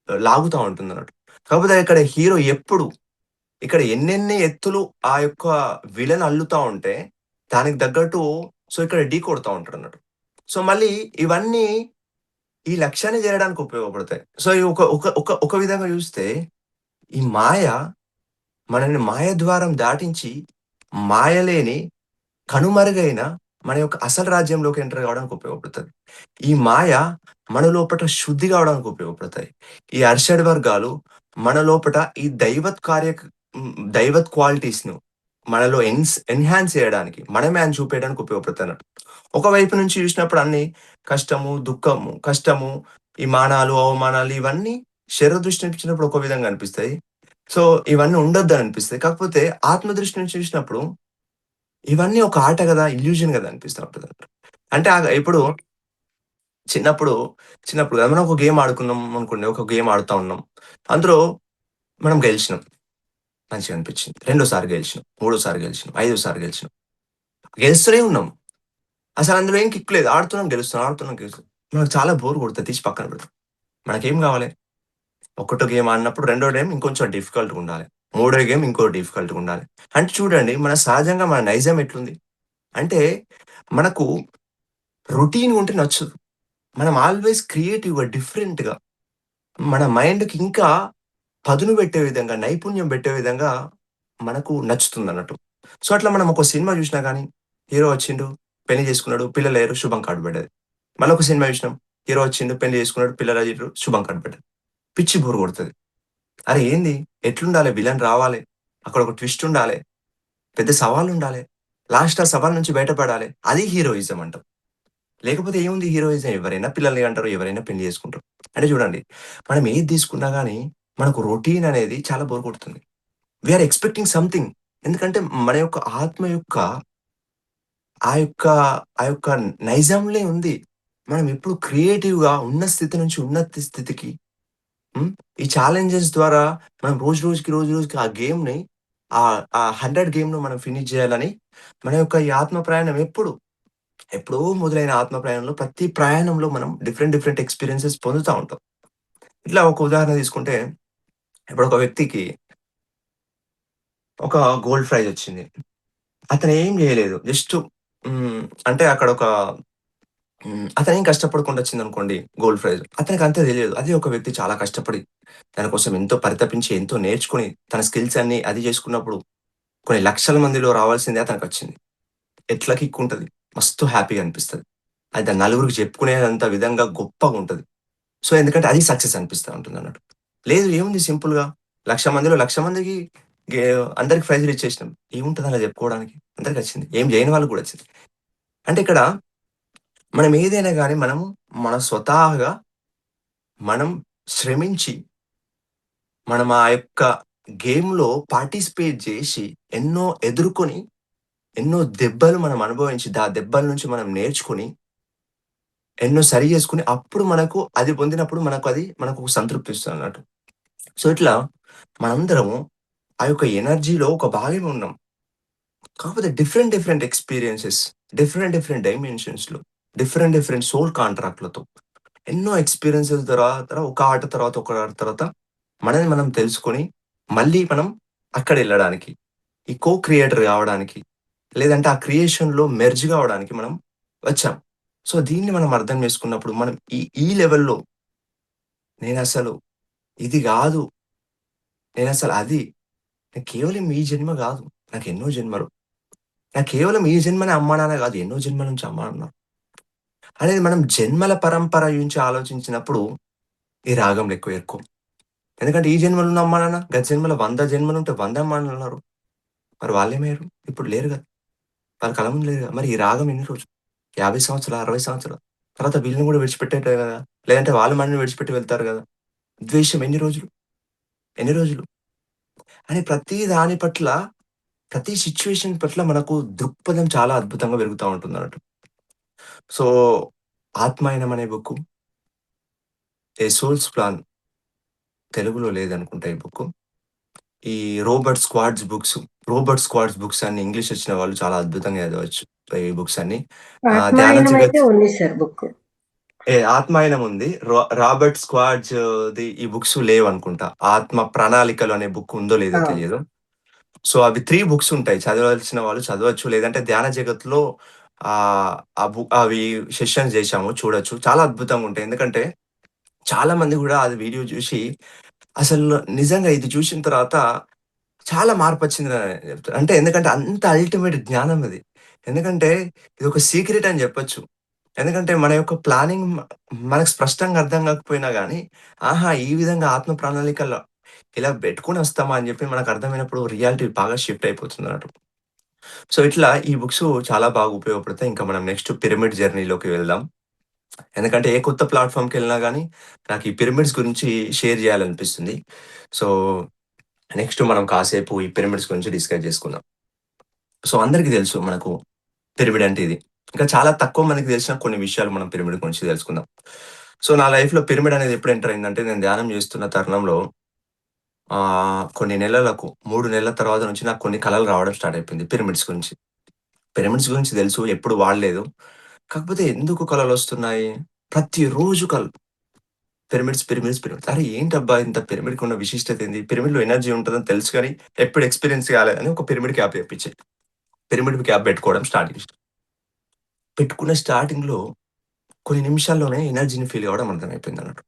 లాగుతా ఉంటుందన్నట్టు. కాకపోతే ఇక్కడ హీరో ఎప్పుడు ఇక్కడ ఎన్నెన్ని ఎత్తులు ఆ యొక్క విలన్ అల్లుతా ఉంటే, దానికి తగ్గట్టు సో, ఇక్కడ ఢీ కొడతా ఉంటాడన్నట్టు. సో, మళ్ళీ ఇవన్నీ ఈ లక్ష్యాన్ని చేరడానికి ఉపయోగపడతాయి. సో, ఈ ఒక ఒక ఒక ఒక విధంగా చూస్తే ఈ మాయ మనల్ని మాయ ద్వారం దాటించి మాయలేని కనుమరుగైన మన యొక్క అసలు రాజ్యంలోకి ఎంటర్ కావడానికి ఉపయోగపడతది. ఈ మాయ మన లోపట శుద్ధి కావడానికి ఉపయోగపడతాయి. ఈ అరిషడ్ వర్గాలు మన లోపట ఈ దైవత్ క్వాలిటీస్‌ను మనలో ఎన్హాన్స్ చేయడానికి, మనమే అని చూపియడానికి ఉపయోగపడతాయన్నట్టు. ఒకవైపు నుంచి చూసినప్పుడు అన్నీ కష్టము, ఈ మానాలు, అవమానాలు ఇవన్నీ శరీర దృష్టి నుంచి చూసినప్పుడు ఒక విధంగా అనిపిస్తాయి. సో, ఇవన్నీ ఉండొద్దని అనిపిస్తాయి. కాకపోతే ఆత్మ దృష్టి నుంచి చూసినప్పుడు ఇవన్నీ ఒక ఆట గదా! ఇల్యూజన్ గదా! అనిపిస్తా ఉంటదన్నమాట. అంటే ఇప్పుడు చిన్నప్పుడు, చిన్నప్పుడు ఏమన్నా ఒక గేమ్ ఆడుకున్నాం అనుకోండి. ఒక గేమ్ ఆడుతా ఉన్నాం. అందులో మనం గెలిచినాం. మంచిగా అనిపించింది. రెండోసారి గెలిచినాం. మూడోసారి గెలిచినాం. ఐదోసారి గెలిచినాం. గెలుస్తూనే ఉన్నాం. అసలు అందులో ఏం కిక్ లేదు. ఆడుతున్నాం, గెలుస్తున్నాం. మనకు చాలా బోర్ కొడతది. తీసి పక్కన పెడతాం. మనకేం గావాలి? ఒకటో గేమ్ ఆడినప్పుడు రెండో గేమ్ ఇంకొంచెం డిఫికల్ట్‌గా ఉండాలి. మూడో గేమ్ ఇంకో డిఫికల్ట్‌గా ఉండాలి. అంటే చూడండి మన సహజంగా మన నైజం ఎట్లుంది? అంటే మనకు రొటీన్‌గా ఉంటే నచ్చదు. మనం ఆల్‌వేస్ క్రియేటివ్‌గా, డిఫరెంట్‌గా మన మైండ్‌కి ఇంకా పదును పెట్టే విధంగా, నైపుణ్యం పెట్టే విధంగా మనకు నచ్చుతుందన్నట్టు. సో, అట్లా మనం ఒక సినిమా చూసినా గాని, హీరో వచ్చిండు, పెళ్లి చేసుకున్నాడు, పిల్లలయ్యిర్రు, శుభం కార్డ్ పడ్డది. మళ్ళొక సినిమా చూసినాం, హీరో వచ్చిండు, పెళ్లి చేసుకున్నాడు, పిల్లలయ్యిర్రు, శుభం కార్డ్ పడ్డది. పిచ్చి బోర్ కొడతది. అరే ఏంది? ఎట్లుండాలే? విలన్ రావాలే, అక్కడ ఒక ట్విస్ట్ ఉండాలే, పెద్ద సవాలుండాలే, లాస్ట్ ఆ సవాల్ నుంచి బయటపడాలే. అది హీరోయిజం అంటాం. లేకపోతే ఏముంది హీరోయిజం ఎవరైనా పిల్లల్ని కంటారు. ఎవరైనా పెళ్లి చేసుకుంటారు. అంటే చూడండి, మనం ఏది తీసుకున్నా గాని మనకు రొటీన్ అనేది చాలా బోర్ కొడుతుంది. We are expecting something. ఎందుకంటే మన యొక్క ఆత్మ యొక్క ఆ యొక్క ఆ యొక్క నైజంలే ఉంది. మనం ఎప్పుడు క్రియేటివ్‌గా ఉన్న స్థితి నుంచి ఉన్నత స్థితికి హ్మ్. ఈ ఛాలెంజెస్ ద్వారా మనం రోజుకి ఆ గేమ్‌ని ఆ 100 గేమ్‌ను మనం ఫినిష్ చేయాలని మన యొక్క ఈ ఆత్మ ప్రయాణం ఎప్పుడో మొదలైన ఆత్మ ప్రయాణంలో ప్రతి ప్రయాణంలో మనం డిఫరెంట్ ఎక్స్‌పీరియన్సెస్ పొందుతా ఉంటాం. ఇట్లా ఒక ఉదాహరణ తీసుకుంటే, ఇప్పుడు ఒక వ్యక్తికి ఒక గోల్డ్ ప్రైజ్ వచ్చింది. అతనేం జేయలేదు. జస్ట్ హ్మ్. అంటే అక్కడ ఒక అతనేం కష్టపడకుండా వచ్చిందనుకోండి గోల్డ్ ప్రైజ్. అతనికంత తెలియదు. అదే ఒక వ్యక్తి చాలా కష్టపడి దాని కోసం ఎంతో పరితపించి, ఎంతో నేర్చుకొని, తన స్కిల్స్ అన్నీ అది చేసుకున్నప్పుడు కొన్ని లక్షల మందిలో రావాల్సిందే అతనికొచ్చింది. ఎట్లా కిక్ ఉంటది. మస్తు హ్యాపీగా అనిపిస్తది. అది దాన్ని నలుగురికి చెప్పుకునేంత విధంగా గొప్పగుంటది. సో, ఎందుకంటే అది సక్సెస్ అనిపిస్తా ఉంటుందన్నట్టు. లేదు ఏముంది సింపుల్‌గా 1,00,000 మందిలో 1,00,000 మందికి గే అందరికి ప్రైజ్‌లు ఇచ్చేసినాం. ఏముంటది అలా చెప్పుకోవడానికి? అందరికొచ్చింది. ఏం జేయని వాళ్ళకి గూడా వచ్చింది. అంటే ఇక్కడ మనం ఏదైనా గాని మనము మన స్వతహాగా మనం శ్రమించి, మనం ఆ యొక్క గేమ్‌లో పార్టిసిపేట్ జేసి, ఎన్నో ఎదుర్కొని, ఎన్నో దెబ్బలు మనం అనుభవించి, దెబ్బల నుంచి మనం నేర్చుకొని, ఎన్నో సరి జేసుకొని, అప్పుడు మనకు అది పొందినప్పుడు మనకు సంతృప్తినిస్తదన్నట్టు. సో, ఇట్లా మనందరము ఆ యొక్క ఎనర్జీలో ఒక భాగమే ఉన్నాం. కాకపోతే డిఫరెంట్ ఎక్స్‌పీరియన్సెస్, డిఫరెంట్ డైమెన్షన్స్‌లో, డిఫరెంట్ సోల్ కాంట్రాక్ట్‌లతో ఎన్నో ఎక్స్‌పీరియన్సెస్ తర్వాత ఒక ఆట తర్వాత, ఒక ఆట తర్వాత మనల్ని మనం తెలుసుకొని, మళ్ళీ మనం అక్కడెళ్ళడానికి, ఈ కో క్రియేటర్ గావడానికి, లేదంటే ఆ క్రియేషన్‌లో మెర్జ్ గావడానికి మనం వచ్చాం. సో, దీన్ని మనం అర్థం చేసుకున్నప్పుడు మనం ఈ ఈ లెవెల్‌లో నేనసలు ఇది గాదు, నేనసలు అది, నేను కేవలం ఈ జన్మ గాదు, నాకెన్నో జన్మలు. నాకు కేవలం ఈ జన్మనే అమ్మా, నాన్న గాదు. ఎన్నో జన్మల నుంచి అమ్మా, నాన్న. అనేది మనం జన్మల పరంపర గురించి ఆలోచించినప్పుడు, ఈ రాగంలో ఎక్కువ. ఎందుకంటే ఈ జన్మలో ఉన్న అమ్మా, నాన్న గత జన్మలో 100 జన్మలుంటే 100 అమ్మా, నాన్నలున్నారు. మరి వాళ్ళేమయ్యారు? ఇప్పుడు లేరు గదా! వాళ్ళ కళ్ళ ముందు లేరు గదా! మరి ఈ రాగం ఎన్ని రోజులు? 50 సంవత్సరాలా? 60 సంవత్సరాలా? తర్వాత వీళ్ళని గూడా విడిచిపెట్టేటే గదా! లేదంటే వాళ్ళు మనల్ని విడిచిపెట్టి వెళ్తారు గదా! ద్వేషం ఎన్ని రోజులు? ఎన్ని రోజులు? అని ప్రతి దాని పట్ల, ప్రతి సిట్యుయేషన్ పట్ల మనకు దృక్పథం చాలా అద్భుతంగా పెరుగుతా ఉంటుందన్నట్టు. సో, 'ఆత్మాయనం' అనే బుక్కు, 'ఏ సోల్స్ ప్లాన్' తెలుగులో లేదనుకుంటా ఈ బుక్కు. ఈ 'రోబర్ట్ స్క్వాడ్స్' బుక్స్ అన్ని ఇంగ్లీష్ వచ్చిన వాళ్ళు చాలా అద్భుతంగా చదవచ్చు ఈ బుక్స్ అన్ని. 'ధ్యాన 'ఆత్మాయనం' అయితే జగత్' ఉంది సార్ బుక్. 'ఆత్మాయనం' ఉంది. 'రాబర్ట్ స్క్వాడ్స్‌ది' ఈ బుక్స్ లేవనుకుంటా. 'ఆత్మ ప్రణాళికలు' అనే బుక్ ఉందో లేదో ఆ! తెలియదు. సో, అవి 3 బుక్స్ ఉంటాయి. చదవాల్సిన వాళ్ళు చదవచ్చు. లేదంటే 'ధ్యాన జగత్‌లో' అవి సెషన్స్ చేశాము చూడొచ్చు. చాలా అద్భుతంగా ఉంటాయి. ఎందుకంటే చాలా మంది గూడా అది వీడియో జూసి అసలు నిజంగా ఇది చూసిన తర్వాత చాలా మార్పొచ్చిందని చెప్తారు. అంటే ఎందుకంటే అంత అల్టిమేట్ జ్ఞానం అది. ఎందుకంటే ఇదొక సీక్రెట్ అని జెప్పొచ్చు. ఎందుకంటే మన యొక్క ప్లానింగ్ మనకు స్పష్టంగా అర్థం గాకపోయినా గానీ, ఆహా! ఈ విధంగా ఆత్మ ప్రణాళికలో ఇలా బెట్టుకొనొస్తామా అని జెప్పి మనకు అర్థమైనప్పుడు రియాలిటీ బాగా షిఫ్ట్ అయిపోతుందన్నట్టు. సో, ఇట్లా ఈ బుక్స్ చాలా బాగా ఉపయోగపడతాయి. ఇంకా మనం నెక్స్ట్ పిరమిడ్ జర్నీలోకి వెళ్దాం. ఎందుకంటే ఏ కొత్త ప్లాట్‌ఫార్మ్‌కెళ్ళినా గానీ, నాకు ఈ పిరమిడ్స్ గురించి షేర్ జేయాలనిపిస్తుంది. సో, నెక్స్ట్ మనం కాసేపు ఈ పిరమిడ్స్ గురించి డిస్కస్ జేసుకుందాం. సో, అందరికి తెలుసు మనకు పిరమిడ్ అంటే ఇది. ఇంకా చాలా తక్కువ మందికి తెలిసిన కొన్ని విషయాలు మనం పిరమిడ్ గురించి తెలుసుకుందాం. సో, నా లైఫ్‌లో పిరమిడ్ అనేది ఎప్పుడు ఎంటర్ అయిందంటే, నేను ధ్యానం చేస్తున్న తరుణంలో కొన్ని నెలలకు 3 నెలల తర్వాత నుంచి నాకు కొన్ని కలలు రావడం స్టార్ట్ అయిపోయింది పిరమిడ్స్ గురించి. పిరమిడ్స్ గురించి తెలుసు, ఎప్పుడు వాడలేదు. కాకపోతే ఎందుకు కలలొస్తున్నాయి? ప్రతిరోజు కలలు. పిరమిడ్స్. అరే! ఏంటబ్బా! ఇంత పిరమిడ్‌కున్న విశిష్టత ఏంది? పిరమిడ్‌లో ఎనర్జీ ఉంటదని తెలుసు గానీ, ఎప్పుడు ఎక్స్‌పీరియన్స్ కాలేదని ఒక పిరమిడ్ క్యాప్ తెప్పించారు. పిరమిడ్ క్యాప్ పెట్టుకోవడం స్టార్ట్ చేశా. పెట్టుకున్న స్టార్టింగ్‌లో కొన్ని నిమిషాల్లోనే ఎనర్జీని ఫీల్ అవ్వడం అర్థమైపోయిందన్నట్టు.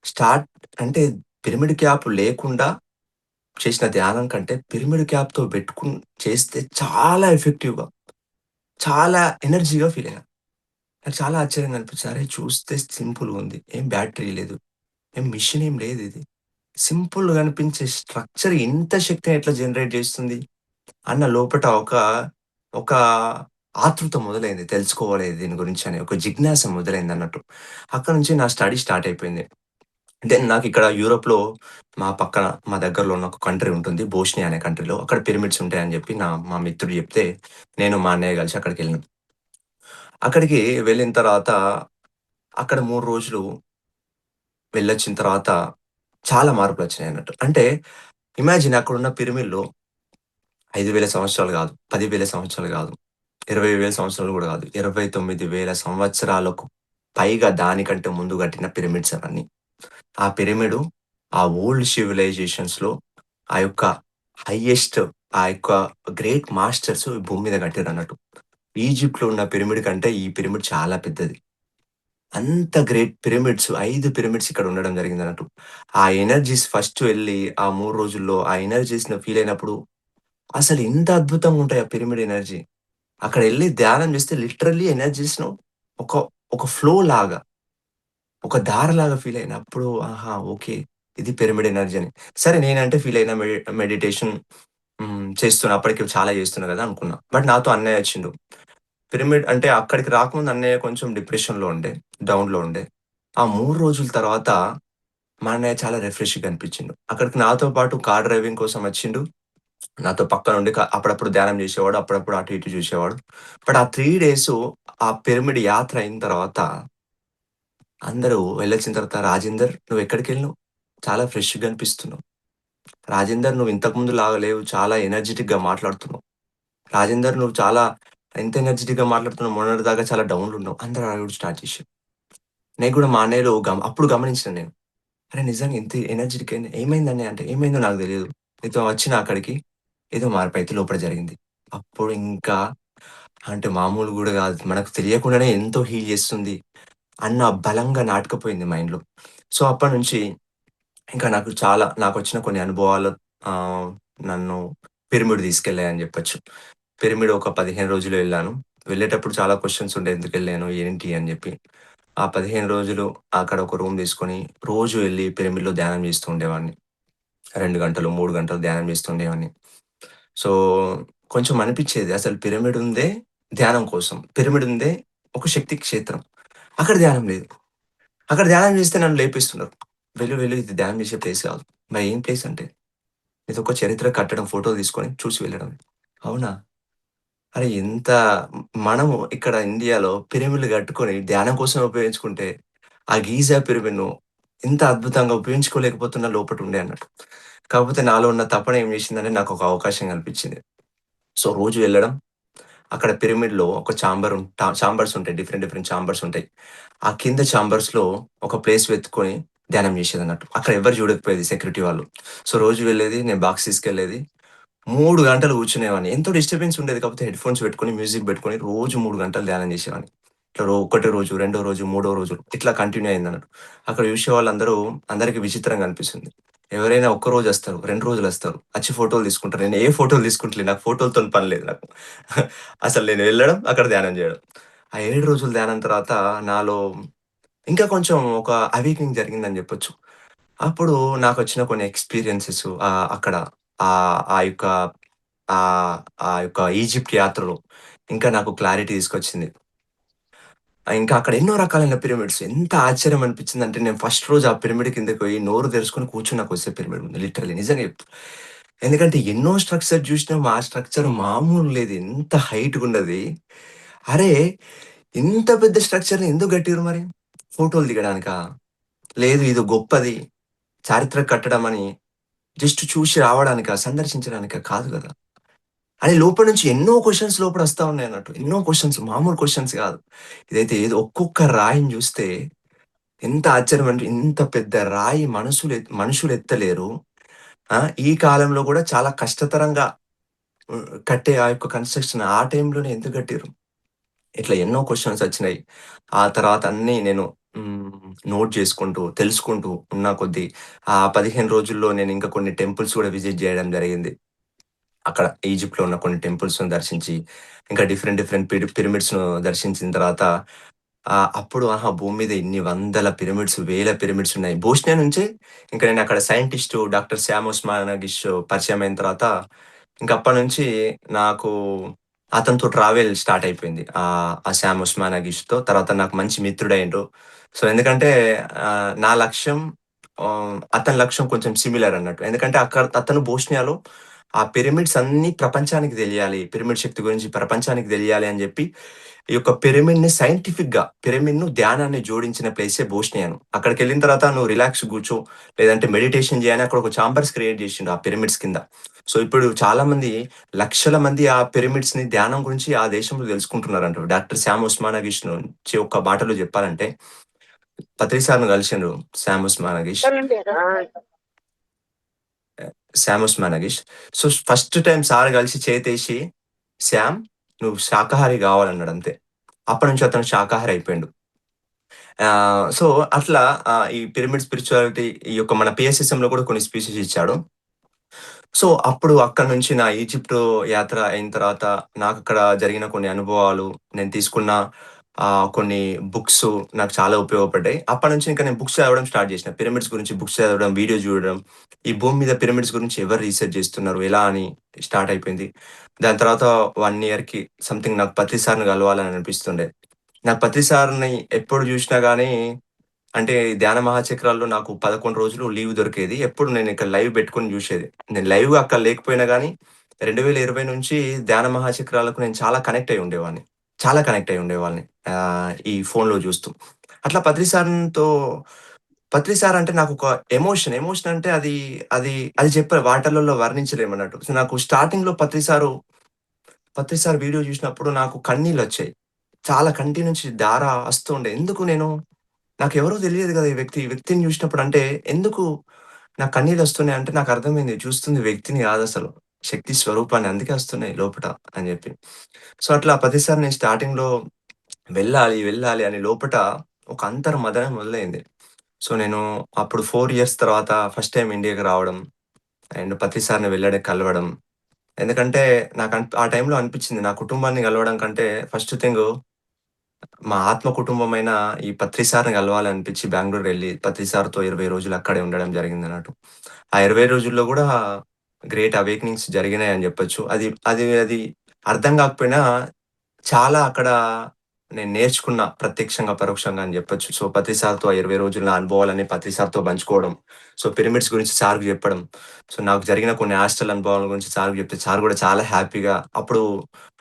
స్టార్ట్ అంటే పిరమిడ్ క్యాప్ లేకుండా చేసిన ధ్యానం కంటే పిరమిడ్ క్యాప్‌తో చేస్తే చాలా ఎఫెక్టివ్‌గా, చాలా ఎనర్జీగా ఫీల్ అయ్యా. నాకు చాలా ఆశ్చర్యంగా అనిపించింది. అరే! చూస్తే సింపుల్‌గుంది. ఏం బ్యాటరీ లేదు. ఏం మిషన్ ఏం లేదిది. సింపుల్‌గా అనిపించే స్ట్రక్చర్ ఇంత శక్తిని ఎట్లా జనరేట్ చేస్తుంది? అన్న లోపట ఒక ఆతృత మొదలైంది. తెలుసుకోవాలి దీని గురించని ఒక జిజ్ఞాస మొదలైందన్నట్టు. అక్కడి నుంచి నా స్టడీ స్టార్ట్ అయిపోయింది. దెన్ నాకిక్కడ యూరోప్‌లో మా దగ్గరలో ఉన్న ఒక కంట్రీ ఉంటుంది. బోస్నియా అనే కంట్రీలో. అక్కడ పిరమిడ్స్ ఉంటాయని జెప్పి మా మిత్రుడు జెప్తే, నేను మా అన్నయ్య కలిసి అక్కడికెళ్ళినాం. అక్కడికి వెళ్ళిన తర్వాత అక్కడ 3 రోజులు వెళ్ళొచ్చిన తర్వాత చాలా మార్పులొచ్చినాయన్నట్టు. అంటే ఇమాజిన్ అక్కడున్న పిరమిడ్‌లో 5,000 సంవత్సరాలు గాదు, 10,000 సంవత్సరాలు గాదు, 20,000 సంవత్సరాలు గూడా గాదు. 29,000 సంవత్సరాలకు పైగా దానికంటే ముందు కట్టిన పిరమిడ్స్ అవన్నీ. ఆ పిరమిడు ఆ ఓల్డ్ సివిలైజేషన్స్‌లో ఆ యొక్క హైయెస్ట్ ఆ యొక్క గ్రేట్ మాస్టర్స్ భూమి మీద కట్టిరన్నట్టు. ఈజిప్ట్‌లో ఉన్న పిరమిడ్ కంటే ఈ పిరమిడ్ చాలా పెద్దది. అంత గ్రేట్ పిరమిడ్స్ 5 పిరమిడ్స్ ఇక్కడ ఉండడం జరిగిందన్నట్టు. ఆ ఎనర్జీస్ ఫస్ట్ వెళ్లి ఆ 3 రోజుల్లో ఆ ఎనర్జీస్‌ని ఫీల్ అయినప్పుడు అసలు ఇంత అద్భుతంగా ఉంటాయి ఆ పిరమిడ్ ఎనర్జీ. అక్కడెళ్లి ధ్యానం చేస్తే లిటరల్లీ ఎనర్జీస్‌ను ఒక ఒక ఫ్లో లాగా, ఒక దారలాగా ఫీల్ అయిన. అప్పుడు ఆహా! ఓకే. ఇది పిరమిడ్ ఎనర్జీ అని. సరే నేనంటే ఫీల్ అయిన మెడిటేషన్ చేస్తున్నా. అప్పటికి చాలా చేస్తున్నా గదా! అనుకున్నా. బట్ నాతో అన్నయ్య వచ్చిండు. పిరమిడ్ అంటే అక్కడికి రాకముందు అన్నయ్య కొంచెం డిప్రెషన్‌లో ఉండే, డౌన్‌లో ఉండే. ఆ 3 రోజుల తర్వాత మా అన్నయ్య చాలా రిఫ్రెష్‌గా అనిపించిండు. అక్కడికి నాతో పాటు కార్ డ్రైవింగ్ కోసం వచ్చిండు. నాతో పక్కనుండి అప్పుడప్పుడు ధ్యానం చేసేవాడు. అప్పుడప్పుడు అటు ఇటు చూసేవాడు. బట్ ఆ 3 డేసు ఆ పిరమిడ్ యాత్ర అయిన తర్వాత అందరూ వెళ్ళొచ్చిన తర్వాత "రాజేందర్ నువ్వెక్కడికెళ్ళినవు? చాలా ఫ్రెష్‌గా అనిపిస్తున్నావు. రాజేందర్ నువ్వు ఇంతకు ముందులాగా లేవు. చాలా ఎనర్జిటిక్‌గా మాట్లాడుతున్నావు. రాజేందర్ నువ్వు చాలా ఎంత ఎనర్జిటిక్‌గా మాట్లాడుతున్నావు. మొన్నటిదాకా చాలా డౌన్‌లో ఉన్నావు." అందరూ అడగడం స్టార్ట్ చేషిర్రు. నేను కూడా మా అన్నయ్యలో అప్పుడు గమనించిన నేను. అరే! నిజంగా ఇంత ఎనర్జిటిక్ అయింది. "ఏమైందన్నయ్య" అంటే, "ఏమైందో నాకు తెలీదు. నీతో వచ్చినా అక్కడికి ఏదో మార్పయితే లోపల జరిగింది." అప్పుడు ఇంకా అంటే మామూలు గూడా గాదు. మనకు తెలియకుండానే ఎంతో హీల్ చేస్తుంది అన్న బలంగా నాటుకుపోయింది మైండ్‌లో. సో, అప్పటినుంచి ఇంకా నాకొచ్చిన కొన్ని అనుభవాలు ఆహ్, నన్ను పిరమిడ్ తీసుకెళ్ళాయని జెప్పొచ్చు. పిరమిడ్ ఒక 15 రోజులు వెళ్ళాను. వెళ్ళేటప్పుడు చాలా క్వెషన్స్ ఉండే. ఎందుకెళ్ళాను? ఏంటి? అని జెప్పి. ఆ 15 రోజులు అక్కడ ఒక రూమ్ తీసుకొని రోజు వెళ్లి పిరమిడ్‌లో ధ్యానం చేస్తూ ఉండేవాడిని. 2 గంటలు, 3 గంటలు ధ్యానం చేస్తూ ఉండేవాడిని. సో, కొంచెం అనిపిచ్చేది అసలు పిరమిడ్ ఉందే ధ్యానం కోసం. పిరమిడ్ ఉందే ఒక శక్తి క్షేత్రం. అక్కడ ధ్యానం లేదు. అక్కడ ధ్యానం చేస్తే నన్ను లేపేస్తున్నారు. "వెళ్ళు, వెళ్ళు ఇది ధ్యానం చేసే ప్లేస్ కాదు." మరి ఏం ప్లేస్ అంటే, ఇదొక చరిత్ర కట్టడం ఫోటోలు తీసుకొని చూసి వెళ్ళడమే. అవునా? అరే! ఎంత మనము ఇక్కడ ఇండియాలో పిరమిడ్‌లు కట్టుకొని ధ్యానం కోసమే ఉపయోగించుకుంటే, ఆ గీజా పిరమిడ్‌ను ఇంత అద్భుతంగా ఉపయోగించుకోలేకపోతున్నా లోపటుండే అన్నట్టు. కాకపోతే నాలో ఉన్న తపన ఏం చేసిందంటే నాకొక అవకాశం కల్పించింది. సో, రోజు వెళ్ళడం, అక్కడ పిరమిడ్‌లో ఒక చాంబర్స్ ఉంటాయి. డిఫరెంట్ డిఫరెంట్ చాంబర్స్ ఉంటాయి. ఆ కింద చాంబర్స్‌లో ఒక ప్లేస్ వెతుక్కొని ధ్యానం చేసేదన్నట్టు. అక్కడ ఎవరు చూడకపోయేది సెక్యూరిటీ వాళ్ళు. సో, రోజు వెళ్ళేది, నేను బాక్స్ తీసుకెళ్ళేది. 3 గంటలు కూర్చునేవాడిని. ఎంతో డిస్టర్బెన్స్ ఉండేది. కాకపోతే హెడ్‌ఫోన్స్ పెట్టుకొని, మ్యూజిక్ పెట్టుకొని రోజు 3 గంటలు ధ్యానం చేసేవాడిని. ఇట్లా ఒకటో రోజు, రెండో రోజు, మూడో రోజు ఇట్లా కంటిన్యూ అయిందన్నట్టు. అక్కడ చూసే వాళ్ళందరూ అందరికి విచిత్రంగా అనిపిస్తుంది. ఎవరైనా ఒక్క రోజొస్తారు, 2 రోజులొస్తారు. వచ్చి ఫోటోలు తీసుకుంటారు. నేను ఏ ఫోటోలు తీసుకుంటలే. నాకు ఫోటోలతోని పని లేదు నాకు. అసలు నేను వెళ్ళడం, అక్కడ ధ్యానం చేయడం. ఆ 7 రోజుల ధ్యానం తర్వాత నాలో ఇంకా కొంచెం ఒక అవేకెనింగ్ జరిగిందని చెప్పొచ్చు. అప్పుడు నాకొచ్చిన కొన్ని ఎక్స్‌పీరియన్సెస్ అక్కడ ఆ యొక్క ఆ యొక్క ఈజిప్ట్ యాత్రలో ఇంకా నాకు క్లారిటీ తీసుకొచ్చింది. ఇంకా అక్కడ ఎన్నో రకాలైన పిరమిడ్స్. ఎంత ఆశ్చర్యం అనిపించిందంటే నేను ఫస్ట్ రోజు ఆ పిరమిడ్ కిందకి పోయి నోరు తెరుచుకొని కూర్చున్నా కొద్దిసేపు పిరమిడ్ ముందు లిటరల్లీ నిజంగా చెప్తున్నా. ఎందుకంటే ఎన్నో స్ట్రక్చర్ చూసినాం. ఆ స్ట్రక్చర్ మామూలు లేదు. ఎంత హైట్‌గున్నది. అరే! ఇంత పెద్ద స్ట్రక్చర్‌ని ఎందుకు కట్టిర్రు మరి? ఫోటోలు దిగడానికా? లేదు ఇది గొప్పది. చారిత్రక కట్టడం అని జస్ట్ చూసి రావడానికా? సందర్శించడానికా? కాదు గదా! అని లోపల నుంచి ఎన్నో క్వెషన్స్ లోపడొస్తా ఉన్నాయన్నట్టు. ఎన్నో క్వెషన్స్ మామూలు క్వెషన్స్ గాదు. ఇదైతే ఏదో ఒక్కొక్క రాయిని జూస్తే ఎంత ఆశ్చర్యం అంటే ఇంత పెద్ద రాయి మనుషులెత్తలేరు. ఆ! ఈ కాలంలో గూడా చాలా కష్టతరంగా కట్టే ఆ యొక్క కన్‌స్ట్రక్షన్ ఆ టైంలోనే ఎందుకు కట్టిర్రు? ఇట్లా ఎన్నో క్వెషన్స్ ఒచ్చినాయి. ఆ తర్వాత అన్నీ నేను నోట్ జేసుకుంటూ, తెలుసుకుంటూ ఉన్న కొద్దీ ఆ 15 రోజుల్లో నేను ఇంకా కొన్ని టెంపుల్స్ గూడా విజిట్ జేయడం జరిగింది. అక్కడ ఈజిప్ట్‌లో ఉన్న కొన్ని టెంపుల్స్‌ను దర్శించి, ఇంకా డిఫరెంట్ డిఫరెంట్ పిరమిడ్స్‌ను దర్శించిన తర్వాత అప్పుడు ఆహా! భూమి మీద ఇన్ని వందల పిరమిడ్స్, వేల పిరమిడ్స్ ఉన్నాయి. బోస్నియా నుంచే ఇంకా నేను అక్కడ సైంటిస్టు డాక్టర్ సామ్ ఒస్మానాగిష్ పరిచయం అయిన తర్వాత, ఇంక అప్పటినుంచి నాకు అతనితో ట్రావెల్ స్టార్ట్ అయిపోయింది. ఆ సామ్ ఒస్మానాగిష్‌తో. తర్వాత నాకు మంచి మిత్రుడయిండు. సో, ఎందుకంటే నా లక్ష్యం అతని లక్ష్యం కొంచెం సిమిలర్ అన్నట్టు. ఎందుకంటే అతను బోస్నియాలో ఆ పిరమిడ్స్ అన్నీ ప్రపంచానికి తెలియాలి. పిరమిడ్ శక్తి గురించి ప్రపంచానికి తెలియాలి అని జెప్పి, ఈ యొక్క పిరమిడ్‌ను ధ్యానాన్ని జోడించిన ప్లేసే బోస్నియాను. అక్కడికెళ్ళిన తర్వాత నువ్వు రిలాక్స్ గూర్చో, లేదంటే మెడిటేషన్ జేయి అని అక్కడ ఒక చాంబర్స్ క్రియేట్ జేషిండు ఆ పిరమిడ్స్ కింద. సో, ఇప్పుడు చాలా మంది లక్షల మంది ఆ పిరమిడ్స్‌ని ధ్యానం గురించి ఆ దేశంలో తెలుసుకుంటున్నారంట. డాక్టర్ సామ్ ఒస్మానాగిష్ నుంచి ఒక్క మాటలో జెప్పాలంటే, పత్రి సార్‌ని కలిసిండు Sam Osmanagich. Sam Osmanagich. So, first time sir కలిసి చేతేసి, "శ్యామ్ నువ్వు శాకాహారి గావాలన్నాడంతే." అప్పటినుంచి అతను శాకాహారి అయిపోయిండు. సో, అట్లా ఈ పిరమిడ్ స్పిరిచువాలిటీ ఈ యొక్క మన పిఎస్ఎస్ఎంలో కూడా కొన్ని స్పీచెస్ ఇచ్చాడు. సో, అప్పుడు అక్కడి నుంచి నా ఈజిప్ట్ యాత్ర అయిన తర్వాత నాకక్కడ జరిగిన కొన్ని అనుభవాలు, నేను తీసుకున్న కొన్ని బుక్సు నాకు చాలా ఉపయోగపడ్డాయి. అప్పటినుంచి ఇంక నేను బుక్స్ చదవడం స్టార్ట్ చేసిన. పిరమిడ్స్ గురించి బుక్స్ చదవడం, వీడియోస్ చూడడం, ఈ భూమి మీద పిరమిడ్స్ గురించి ఎవరు రీసెర్చ్ చేస్తున్నారు, ఎలా అని స్టార్ట్ అయిపోయింది. దాని తర్వాత 1 ఇయర్‌కి సంథింగ్ నాకు పత్రి సార్‌ని కలవాలని అనిపిస్తుండే. నాకు పత్రి సార్‌ని ఎప్పుడు చూసినా గానీ అంటే ధ్యాన మహాచక్రాల్లో నాకు 11 రోజులు లీవ్ దొరికేది. ఎప్పుడు నేను ఇక్కడ లైవ్ పెట్టుకొని జూశేది. నేను లైవ్‌గా అక్కడ లేకపోయినా గానీ, 2020 నుంచి ధ్యాన మహాచక్రాలకు నేను చాలా కనెక్ట్ అయ్యి ఉండేవాడిని. చాలా కనెక్ట్ అయ్యి ఉండేవాడిని. ఈ ఫోన్‌లో జూస్తూ. అట్లా పత్రి సార్ అంటే నాకొక ఎమోషన్. ఎమోషన్ అంటే అది మాటలలో వర్ణించలేమన్నట్టు. సో, నాకు స్టార్టింగ్‌లో పత్రి సార్ వీడియో జూసినప్పుడు నాకు కన్నీళ్ళొచ్చాయి. చాలా కంటి నుంచి ధార వస్తూ ఉండే. ఎందుకు నేను నాకెవరో తెలియదు గదా! ఈ వ్యక్తిని జూసినప్పుడు అంటే ఎందుకు నాకు కన్నీళ్ళొస్తున్నాయి అంటే నాకర్థమైంది. చూస్తుంది వ్యక్తిని గాదసలు. శక్తి స్వరూపాన్ని. అందుకే వస్తున్నాయి లోపట అని జెప్పి. సో, అట్లా ప్రతిసారి నేను స్టార్టింగ్‌లో వెళ్ళాలి అని లోపట ఒక అంతర్మథనం మొదలైంది. సో, నేను అప్పుడు 4 ఇయర్స్ తర్వాత ఫస్ట్ టైమ్ ఇండియాకి రావడం అండ్ ప్రతి సారిని కలవడం. ఎందుకంటే ఆ టైంలో అనిపిచ్చింది నా కుటుంబాన్ని గలవడం కంటే ఫస్ట్ థింగు మా ఆత్మ కుటుంబమైన ఈ పత్రి సార్‌ని గలవాలనిపిచ్చి బెంగుళూరెళ్లి పత్రి సార్‌తో 20 రోజులు అక్కడే ఉండడం జరిగిందన్నట్టు. ఆ 20 రోజుల్లో గూడా గ్రేట్ అవేకెనింగ్స్ జరిగినాయని జెప్పొచ్చు. అది అది అది అర్థం గాకపోయినా చాలా అక్కడ నేను నేర్చుకున్న ప్రత్యక్షంగా, పరోక్షంగా అని జెప్పొచ్చు. సో, పత్రి సార్‌తో ఆ 20 రోజులు నా అనుభవాలన్నీ పత్రి సార్‌తో పంచుకోవడం. సో, పిరమిడ్స్ గురించి సార్‌కి జెప్పడం. సో, నాకు జరిగిన కొన్ని హాస్టల్ అనుభవాల గురించి సార్‌కి జెప్తే సార్ గూడా చాలా హ్యాపీగా అప్పుడు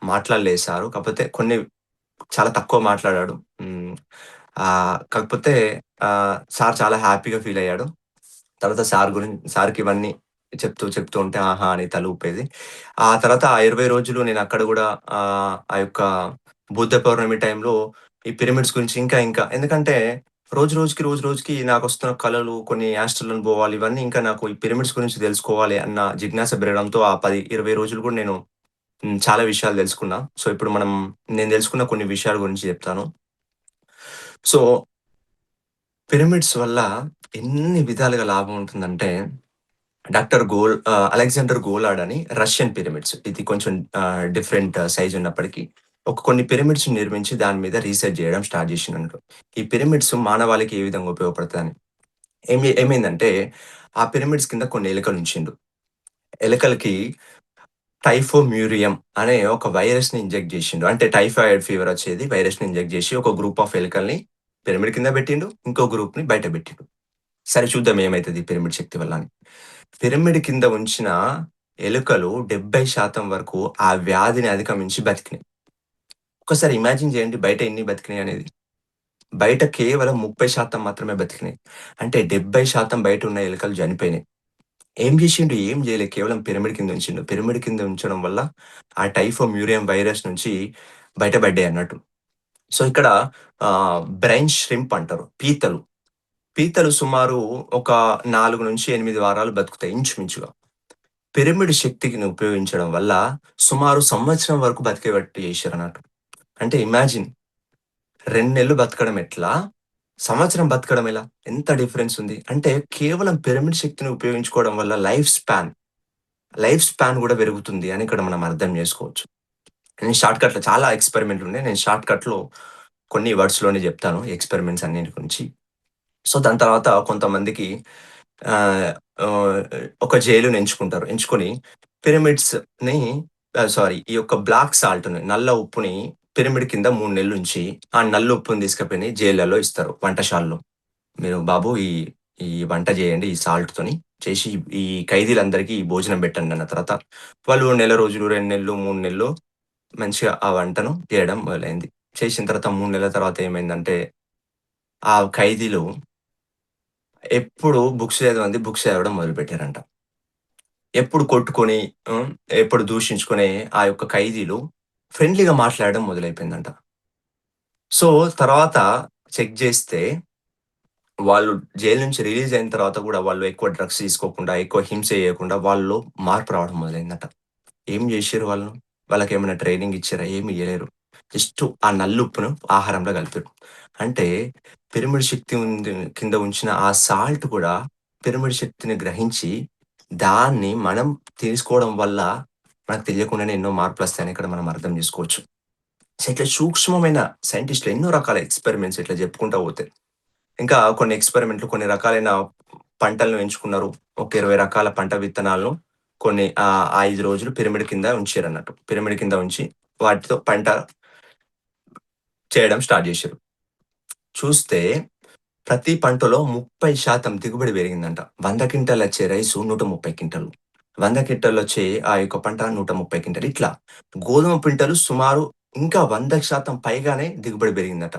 మాట్లాడలేదు సారు. కాపోతే కొన్ని చాలా తక్కువ మాట్లాడాడు. కాకపోతే సార్ చాలా హ్యాపీగా ఫీలయ్యాడు. తర్వాత సార్‌కి ఇవన్నీ చెప్తూ ఉంటే ఆహా! అని తల ఊపేది. ఆ తర్వాత ఆ 20 రోజులు నేనక్కడ గూడా ఆ యొక్క బుద్ధ పౌర్ణమి టైంలో ఈ పిరమిడ్స్ గురించి ఇంకా ఎందుకంటే రోజు రోజుకి నాకొస్తున్న కలలు, కొన్ని యాస్ట్రల్ అనుభవాలు ఇవన్నీ ఇంకా నాకు ఈ పిరమిడ్స్ గురించి తెలుసుకోవాలి అన్న జిజ్ఞాస పెరగడంతో ఆ 20 రోజులు గూడా నేను చాలా విషయాలు తెలుసుకున్నా. సో, ఇప్పుడు నేను తెలుసుకున్న కొన్ని విషయాల గురించి చెప్తాను. సో, పిరమిడ్స్ వల్ల ఎన్ని విధాలుగా లాభం ఉంటుందంటే, అలెగ్జాండర్ గోలార్డ్ అని రష్యన్ పిరమిడ్స్. ఇది కొంచెం డిఫరెంట్ సైజ్ ఉన్నప్పటికీ, కొన్ని పిరమిడ్స్‌ని నిర్మించి దాని మీద రీసెర్చ్ జేయడం స్టార్ట్ జేషిండన్నట్టు. ఈ పిరమిడ్స్ మానవాళికి ఏ విధంగా ఉపయోగపడతాయని. ఏమైందంటే, ఆ పిరమిడ్స్ కింద కొన్ని ఎలుకలుంచిండు. ఎలుకలకి టైఫోమ్యూరియం అనే ఒక వైరస్‌ని ఇంజెక్ట్ జేషిండు. అంటే టైఫాయిడ్ ఫీవర్ వచ్చేది వైరస్‌ని ఇంజెక్ట్ జేసి ఒక గ్రూప్ ఆఫ్ ఎలుకల్ని పిరమిడ్ కింద బెట్టిండు. ఇంకో గ్రూప్‌ని బయట బెట్టిండు. సరే చూద్దాం ఏమైతది ఈ పిరమిడ్ శక్తి వల్ల అని. పిరమిడ్ కింద ఉంచిన ఎలుకలు 70% వరకు ఆ వ్యాధిని అధిగమించి బతికినాయి. ఒక్కసారి ఇమాజిన్ జేయండి బయట ఎన్ని బతికినాయనేది. బయట కేవలం 30% మాత్రమే బతికినాయి. అంటే 70% బయటున్న ఎలుకలు చనిపోయినాయి. ఏం జేషిండు? ఏం జేయలే. కేవలం పిరమిడ్ కింద ఉంచిండు. పిరమిడ్ కింద ఉంచడం వల్ల ఆ టైఫోమ్యూరియం వైరస్ నుంచి బయటపడ్డాయన్నట్టు. సో, ఇక్కడ బ్రైన్ ష్రింప్ అంటారు. పీతలు. పీతలు సుమారు ఒక 4-8 వారాలు బతుకుతాయి ఇంచుమించుగా. పిరమిడ్ శక్తిని ఉపయోగించడం వల్ల సుమారు సంవత్సరం వరకు బతికేటట్టు చేశారన్నట్టు. అంటే ఇమాజిన్ 2 నెలలు బతకడం ఎట్లా? సంవత్సరం బతకడం ఎలా? ఎంత డిఫరెన్స్ ఉంది. అంటే కేవలం పిరమిడ్ శక్తిని ఉపయోగించుకోవడం వల్ల లైఫ్ స్పాన్ గూడా పెరుగుతుంది అని ఇక్కడ మనం అర్థం జేసుకోవచ్చు. నేను షార్ట్‌కట్‌లో చాలా ఎక్స్‌పెరిమెంట్లున్నాయి. నేను షార్ట్‌కట్‌లో కొన్ని వర్డ్స్‌లోనే జెప్తాను ఎక్స్‌పెరిమెంట్స్ అన్నిటి గురించి. సో, దాని తర్వాత కొంతమందికి ఆహ్, ఆహ్, ఒక జైలుని ఎంచుకుంటారు. ఎంచుకొని పిరమిడ్స్‌ని ఈ యొక్క బ్లాక్ సాల్ట్‌ని, నల్ల ఉప్పుని పిరమిడ్ కింద 3 నెలలుంచి, ఆ నల్ల ఉప్పుని తీసుకపోయి జైల్లలో ఇస్తారు వంటశాలలో. మీరు బాబు ఈ వంట జేయండి ఈ సాల్ట్‌తోని. చేసి ఈ ఖైదీలందరికీ ఈ భోజనం పెట్టండన్న తర్వాత, వాళ్ళు నెల రోజులు, 2 నెలలు, 3 నెలలు మంచిగా ఆ వంటను చేయడం మొదలైంది. చేసిన తర్వాత 3 నెలల తర్వాత ఏమైందంటే, ఆ ఖైదీలు బుక్స్ చదవడం మొదలుపెట్టారంట. ఎప్పుడు కొట్టుకొని, హ్మ్. ఎప్పుడు దూషించుకునే ఆ యొక్క ఖైదీలు ఫ్రెండ్లీగా మాట్లాడడం మొదలైపోయిందంట. సో, తర్వాత చెక్ జేస్తే వాళ్ళు జైలు నుంచి రిలీజ్ అయిన తర్వాత గూడా వాళ్ళు ఎక్కువ డ్రగ్స్ తీసుకోకుండా, ఎక్కువ హింస చేయకుండా వాళ్ళలో మార్పు రావడం మొదలైందట. ఏం జేషిర్రు వాళ్ళు? వాళ్ళకేమైనా ట్రైనింగ్ ఇచ్చిర్రా? ఏమి ఇయ్యలేరు. జస్ట్ ఆ నల్లుప్పును ఆహారంలో కలిపిర్రు. అంటే పిరమిడ్ శక్తి కింద ఉంచిన ఆ సాల్ట్ కూడా పిరమిడ్ శక్తిని గ్రహించి దాన్ని మనం తీసుకోవడం వల్ల మనకు తెలియకుండానే ఎన్నో మార్పులొస్తాయని ఇక్కడ మనం అర్థం జేసుకోవచ్చు. సో, ఇట్లా సూక్ష్మమైన సైంటిస్ట్‌లు ఎన్నో రకాల ఎక్స్‌పెరిమెంట్స్ ఇట్లా జెప్పుకుంటా పోతే. ఇంకా కొన్ని ఎక్స్‌పెరిమెంట్‌లు కొన్ని రకాలైన పంటలను ఎంచుకున్నారు. ఒక 20 రకాల పంట విత్తనాలను కొన్ని 5 రోజులు పిరమిడ్ కింద ఉంచిరన్నట్టు. పిరమిడ్ కింద ఉంచి వాటితో పంట చేయడం స్టార్ట్ జేషిర్రు. చూస్తే ప్రతి పంటలో 30% దిగుబడి పెరిగిందంట. 100 క్వింటాలొచ్చే రైసు 130 క్వింటాలు. 100 క్వింటాలొచ్చే ఆ యొక్క పంట 130 క్వింటాలు. ఇట్లా గోధుమ పంటలు సుమారు ఇంకా 100% పైగానే దిగుబడి పెరిగిందట.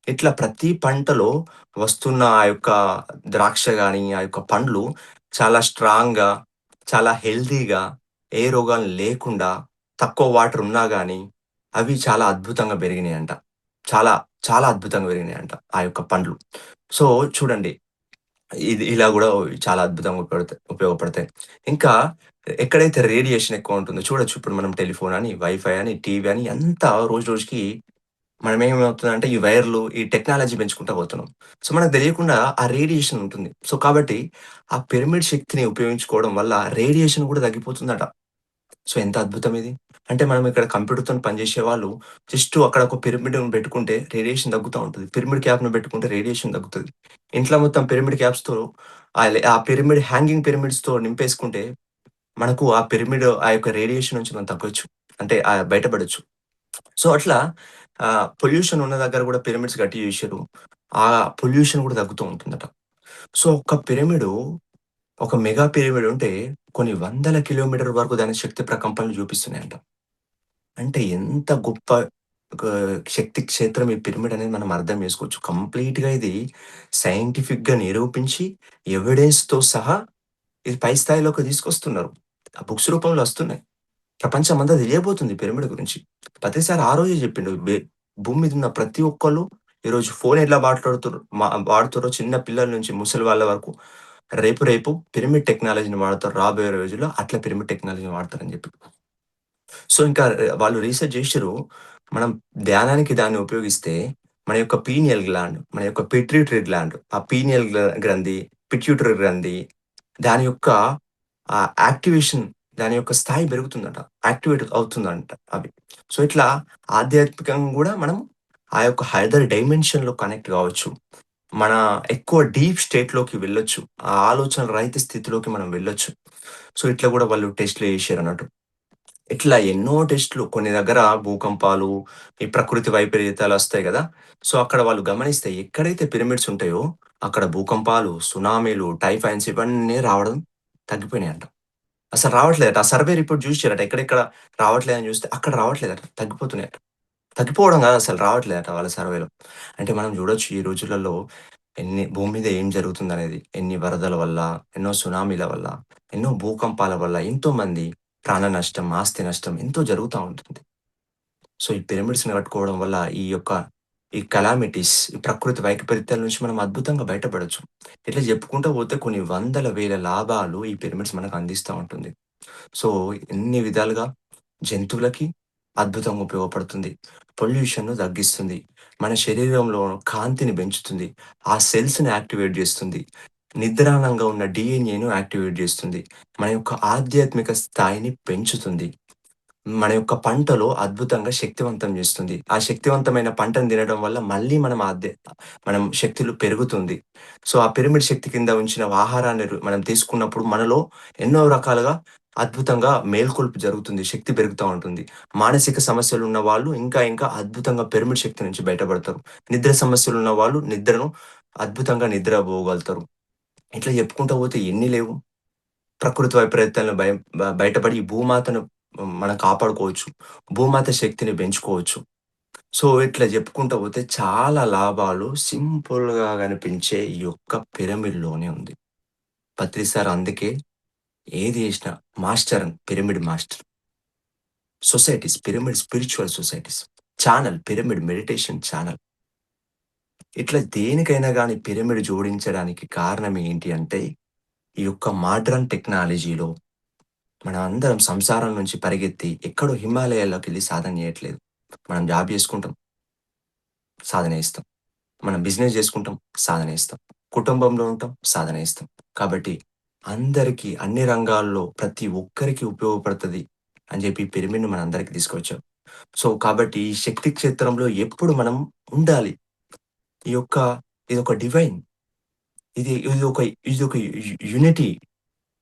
ఇట్లా ప్రతి పంటలో వస్తున్న ఆ యొక్క ద్రాక్ష గాని, ఆ యొక్క పండ్లు చాలా స్ట్రాంగ్‌గా, చాలా హెల్తీగా, ఏ రోగాలు లేకుండా, తక్కువ వాటర్ ఉన్నా గాని, అవి చాలా అద్భుతంగా పెరిగినాయంట. చాలా, చాలా అద్భుతంగా పెరిగినాయంట ఆ యొక్క పండ్లు. సో, చూడండి ఇది ఇలా గూడా చాలా అద్భుతంగా ఉపయోగపడతాయి. ఇంకా ఎక్కడైతే రేడియేషన్ ఎక్కువ ఉంటుందో చూడొచ్చు. ఇప్పుడు మనం టెలిఫోన్ అని, వైఫై అని, టీవీ అని అంతా రోజు రోజుకి మనమేమవుతుందంటే ఈ వైర్లు, ఈ టెక్నాలజీ పెంచుకుంటా పోతున్నాం. సో, మనకు తెలియకుండా ఆ రేడియేషన్ ఉంటుంది. సో, కాబట్టి ఆ పిరమిడ్ శక్తిని ఉపయోగించుకోవడం వల్ల రేడియేషన్ గూడా తగ్గిపోతుందట. సో, ఎంత అద్భుతం ఇది. అంటే మనం ఇక్కడ కంప్యూటర్‌తోని పనిచేసే వాళ్ళు జస్ట్ అక్కడ ఒక పిరమిడ్‌ని పెట్టుకుంటే రేడియేషన్ తగ్గుతా ఉంటది. పిరమిడ్ క్యాప్‌ని పెట్టుకుంటే రేడియేషన్ తగ్గుతది. ఇంట్లో మొత్తం పిరమిడ్ క్యాప్స్‌తో ఆ పిరమిడ్ హ్యాంగింగ్ పిరమిడ్స్‌తో నింపేసుకుంటే మనకు ఆ పిరమిడ్ ఆ యొక్క రేడియేషన్ నుంచి మనం తగ్గొచ్చు. అంటే బయటపడొచ్చు. సో, అట్లా పొల్యూషన్ ఉన్న దగ్గర గూడా పిరమిడ్స్ కట్టి జేషిర్రు. ఆ పొల్యూషన్ గూడా తగ్గుతూ ఉంటుందట. సో, ఒక పిరమిడు ఒక మెగా పిరమిడ్ ఉంటే కొన్ని వందల కిలోమీటర్ల వరకు దాని శక్తి ప్రకంపనలు చూపిస్తున్నాయంట. అంటే ఎంత గొప్ప ఒక శక్తి క్షేత్రం ఈ పిరమిడ్ అనేది మనం అర్థం చేసుకోవచ్చు. కంప్లీట్‌గా ఇది సైంటిఫిక్‌గా నిరూపించి ఎవిడెన్స్‌తో సహా ఇది పై స్థాయిలోకి తీసుకొస్తున్నారు. ఆ బుక్స్ రూపంలో వస్తున్నాయి. ప్రపంచమంతా తెలియబోతుంది పిరమిడ్ గురించి. ప్రతిసారి ఆ రోజే చెప్పిండు. భూమి మీద ఉన్న ప్రతి ఒక్కళ్ళు ఈరోజు ఫోన్ ఎట్లా వాడుతుర్రో చిన్న పిల్లల నుంచి ముసలి వాళ్ళ వరకు రేపు రేపు పిరమిడ్ టెక్నాలజీని వాడతారు. రాబోయే రోజుల్లో అట్లా పిరమిడ్ టెక్నాలజీని వాడతారని చెప్పి. సో, ఇంకా వాళ్ళు రీసెర్చ్ జేషిర్రు. మనం ధ్యానానికి దాన్ని ఉపయోగిస్తే మన యొక్క పీనియల్ గ్లాండ్, మన యొక్క పిట్యూటరీ గ్లాండ్, ఆ పీనియల్ గ్రంథి, పిట్యూటరీ గ్రంథి దాని యొక్క యాక్టివేషన్ దాని యొక్క స్థాయి పెరుగుతుందట. యాక్టివేట్ అవుతుందంట అవి. సో, ఇట్లా ఆధ్యాత్మికంగా గూడా మనం ఆ యొక్క హైదర్ డైమెన్షన్‌లో కనెక్ట్ గావచ్చు. మన ఎక్కువ డీప్ స్టేట్‌లోకి వెళ్ళొచ్చు. ఆ ఆలోచన రహిత స్థితిలోకి మనం వెళ్ళొచ్చు. సో, ఇట్లా గూడా వాళ్ళు టెస్ట్‌లు చేషిరన్నట్టు. ఇట్లా ఎన్నో టెస్ట్‌లు కొన్ని దగ్గర భూకంపాలు, ఈ ప్రకృతి వైపరీత్యాలొస్తాయి గదా! సో, అక్కడ వాళ్ళు గమనిస్తే ఎక్కడైతే పిరమిడ్స్ ఉంటాయో, అక్కడ భూకంపాలు, సునామీలు, టైఫాన్స్ ఇవన్నీ రావడం తగ్గిపోయినాయంట. అసలు రావట్లేదట. ఆ సర్వే రిపోర్ట్ జూషిర్రట. ఎక్కడెక్కడ రావట్లేదని జూస్తే అక్కడ రావట్లేదట. తగ్గిపోతున్నాయట. తగ్గిపోవడం గాదు అసలు రావట్లేదట వాళ్ళ సర్వేలో. అంటే మనం జూడొచ్చు ఈ రోజులలో భూమి మీద ఏం జరుగుతుందనేది. ఎన్ని వరదల వల్ల, ఎన్నో సునామీల వల్ల, ఎన్నో భూకంపాల వల్ల ఎంతోమంది ప్రాణ నష్టం, ఆస్తి నష్టం ఎంతో జరుగుతా ఉంటుంది. సో, ఈ పిరమిడ్స్‌ని కట్టుకోవడం వల్ల ఈ కలామిటీస్, ఈ ప్రకృతి వైపరీత్యాల నుంచి మనం అద్భుతంగా బయటపడొచ్చు. ఇట్లా చెప్పుకుంటూ పోతే కొన్ని వందల, వేల లాభాలు ఈ పిరమిడ్స్ మనకు అందిస్తా ఉంటుంది. సో, ఎన్ని విధాలుగా జంతువులకి అద్భుతంగా ఉపయోగపడుతుంది. పొల్యూషన్‌ను తగ్గిస్తుంది. మన శరీరంలో కాంతిని పెంచుతుంది. ఆ సెల్స్‌ని యాక్టివేట్ జేస్తుంది. నిద్రాణంగా ఉన్న డీఎన్ఏను యాక్టివేట్ జేస్తుంది. మన యొక్క ఆధ్యాత్మిక స్థాయిని పెంచుతుంది. మన యొక్క పంటలో అద్భుతంగా శక్తివంతం జేస్తుంది. ఆ శక్తివంతమైన పంటను తినడం వల్ల మళ్ళీ మనం శక్తులు పెరుగుతుంది. సో, ఆ పిరమిడ్ శక్తి కింద ఉంచిన ఆహారాన్ని మనం తీసుకున్నప్పుడు మనలో ఎన్నో రకాలుగా అద్భుతంగా మేల్కొలుపు జరుగుతుంది. శక్తి పెరుగుతా ఉంటుంది. మానసిక సమస్యలున్న వాళ్ళు ఇంకా ఇంకా అద్భుతంగా పిరమిడ్ శక్తి నుంచి బయటపడతారు. నిద్ర సమస్యలున్న వాళ్ళు నిద్రను అద్భుతంగా నిద్రబోగలుగుతారు. ఇట్లా చెప్పుకుంటా పోతే ఎన్ని లేవు. ప్రకృతి వైపరీత్యాలను బయటపడి ఈ భూమాతను మనం కాపాడుకోవచ్చు. భూమాత శక్తిని పెంచుకోవచ్చు. సో, ఇట్లా చెప్పుకుంటా పోతే చాలా లాభాలు సింపుల్‌గా కనిపించే ఈ యొక్క పిరమిడ్‌లోనే ఉంది. పత్రి సార్ అందుకే ఏది చేసినా master pyramid master. Pyramid spiritual societies. Pyramid meditation channel. ఇట్లా దేనికైనా గాని పిరమిడ్ జోడించడానికి కారణం ఏంటి అంటే, ఈ యొక్క మోడ్రన్ టెక్నాలజీలో మనమందరం సంసారం నుంచి పరిగెత్తి ఎక్కడో హిమాలయాల్లోకెళ్ళి సాధన చేయట్లేదు. మనం జాబ్ చేసుకుంటాం, సాధన చేస్తాం. మనం బిజినెస్ చేసుకుంటాం, సాధన చేస్తాం. కుటుంబంలో ఉంటాం, సాధన చేస్తాం. కాబట్టి అందరికీ అన్ని రంగాల్లో ప్రతి ఒక్కరికి ఉపయోగపడతది అని జెప్పి ఈ పిరమిడ్‌ని మనందరికి తీసుకొచ్చారు. సో, కాబట్టి ఈ శక్తి క్షేత్రంలో ఎప్పుడు మనం ఉండాలి. ఈ యొక్క ఇదొక డివైన్. ఇదొక ఇదొక యూనిటీ.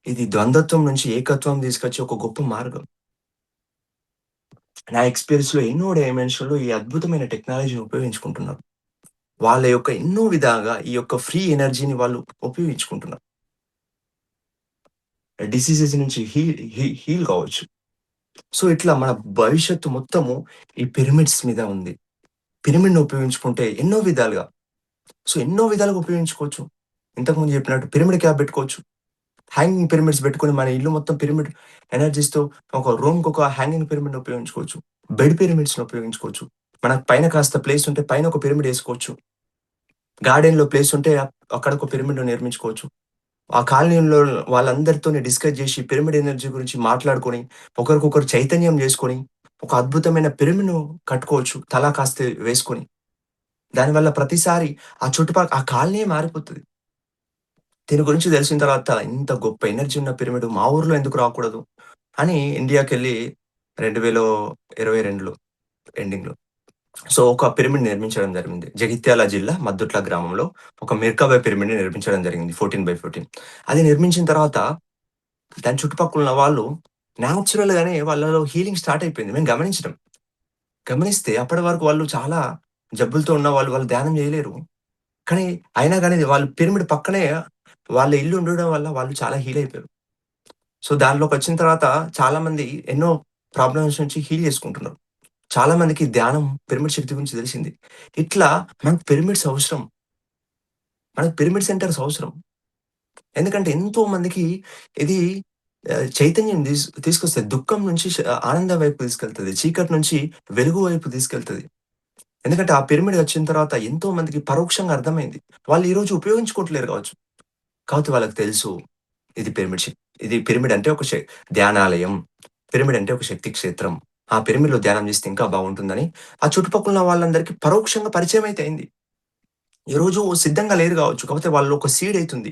ఇది ద్వంద్వత్వం నుంచి ఏకత్వం తీసుకొచ్చే ఒక గొప్ప మార్గం. నా ఎక్స్‌పీరియన్స్‌లో ఎన్నో డైమెన్షన్‌లో ఈ అద్భుతమైన టెక్నాలజీని ఉపయోగించుకుంటున్నారు. వాళ్ళ యొక్క ఎన్నో విధాలుగా ఈ యొక్క ఫ్రీ ఎనర్జీని వాళ్ళు ఉపయోగించుకుంటున్నారు. డిసీజెస్ నుంచి హీల్ కావచ్చు. సో, ఇట్లా మన భవిష్యత్తు మొత్తము ఈ పిరమిడ్స్ మీద ఉంది. పిరమిడ్‌ని ఉపయోగించుకుంటే ఎన్నో విధాలుగా, సో, ఎన్నో విధాలుగా ఉపయోగించుకోవచ్చు. ఇంతకుముందు చెప్పినట్టు పిరమిడ్ క్యాప్ పెట్టుకోవచ్చు. హ్యాంగింగ్ పిరమిడ్స్ పెట్టుకొని మన ఇల్లు మొత్తం పిరమిడ్ ఎనర్జీస్‌తో ఒక రూమ్‌కొక హ్యాంగింగ్ పిరమిడ్‌ని ఉపయోగించుకోవచ్చు. బెడ్ పిరమిడ్స్‌ని ఉపయోగించుకోవచ్చు. మనకు పైన కాస్త ప్లేస్ ఉంటే పైన ఒక పిరమిడ్ ఏసుకోవచ్చు. గార్డెన్‌లో ప్లేస్ ఉంటే అక్కడొక పిరమిడ్ నిర్మించుకోవచ్చు. ఆ కాలనీలో వాళ్ళందరితోని డిస్కస్ జేసి పిరమిడ్ ఎనర్జీ గురించి మాట్లాడుకొని, ఒకరికొకరు చైతన్యం జేసుకొని, ఒక అద్భుతమైన పిరమిడ్‌ను కట్టుకోవచ్చు. తలా కాస్త వేసుకొని. దానివల్ల ప్రతిసారి ఆ కాలనీయే మారిపోతది. దీని గురించి తెలిసిన తర్వాత ఇంత గొప్ప ఎనర్జీ ఉన్న పిరమిడ్ మా ఊర్లో ఎందుకు రాకూడదు? అని ఇండియాకెళ్ళి 2022లో ఎండింగ్‌లో. సో, ఒక పిరమిడ్ నిర్మించడం జరిగింది. జగిత్యాల జిల్లా మద్దుట్ల గ్రామంలో ఒక మిర్కాబాయ్ పిరమిడ్‌ని నిర్మించడం జరిగింది 14/14. అది నిర్మించిన తర్వాత దాని చుట్టుపక్కల ఉన్న వాళ్ళు నేచురల్‌గానే వాళ్ళలో హీలింగ్ స్టార్ట్ అయిపోయింది. మేము గమనించినాం. గమనిస్తే అప్పటి వరకు వాళ్ళు చాలా జబ్బులతో ఉన్నవాళ్ళు, వాళ్ళు ధ్యానం చేయలేరు. కానీ అయినా గాని వాళ్ళు పిరమిడ్ పక్కనే వాళ్ళ ఇల్లు ఉండడం వల్ల వాళ్ళు చాలా హీల్ అయిపోయారు. సో, దానిలోకొచ్చిన తర్వాత చాలామంది ఎన్నో ప్రాబ్లమ్స్ నుంచి హీల్ చేసుకుంటున్నారు. చాలా మందికి ధ్యానం, పిరమిడ్ శక్తి గురించి తెలిసింది. ఇట్లా మనకు పిరమిడ్స్ అవసరం. మనకు పిరమిడ్ సెంటర్స్ అవసరం. ఎందుకంటే ఎంతో మందికి ఇది చైతన్యం తీసుకొస్తది. దుఃఖం నుంచి ఆనందం వైపు తీసుకెళ్తది. చీకటి నుంచి వెలుగు వైపు తీసుకెళ్తది. ఎందుకంటే ఆ పిరమిడ్ వచ్చిన తర్వాత ఎంతో మందికి పరోక్షంగా అర్థమైంది. వాళ్ళు ఈరోజు ఉపయోగించుకోవట్లేరు కావచ్చు. కాపోతే వాళ్ళకి తెలుసు ఇది పిరమిడ్ అంటే ఒక ధ్యానాలయం. పిరమిడ్ అంటే ఒక శక్తి క్షేత్రం. ఆ పిరమిడ్‌లో ధ్యానం చేస్తే ఇంకా బాగుంటుందని ఆ చుట్టుపక్కల ఉన్న వాళ్ళందరికీ పరోక్షంగా పరిచయం అయితే అయింది. ఈరోజు సిద్ధంగా లేరు కావచ్చు. కాపోతే వాళ్ళలో ఒక సీడ్ అయితుంది.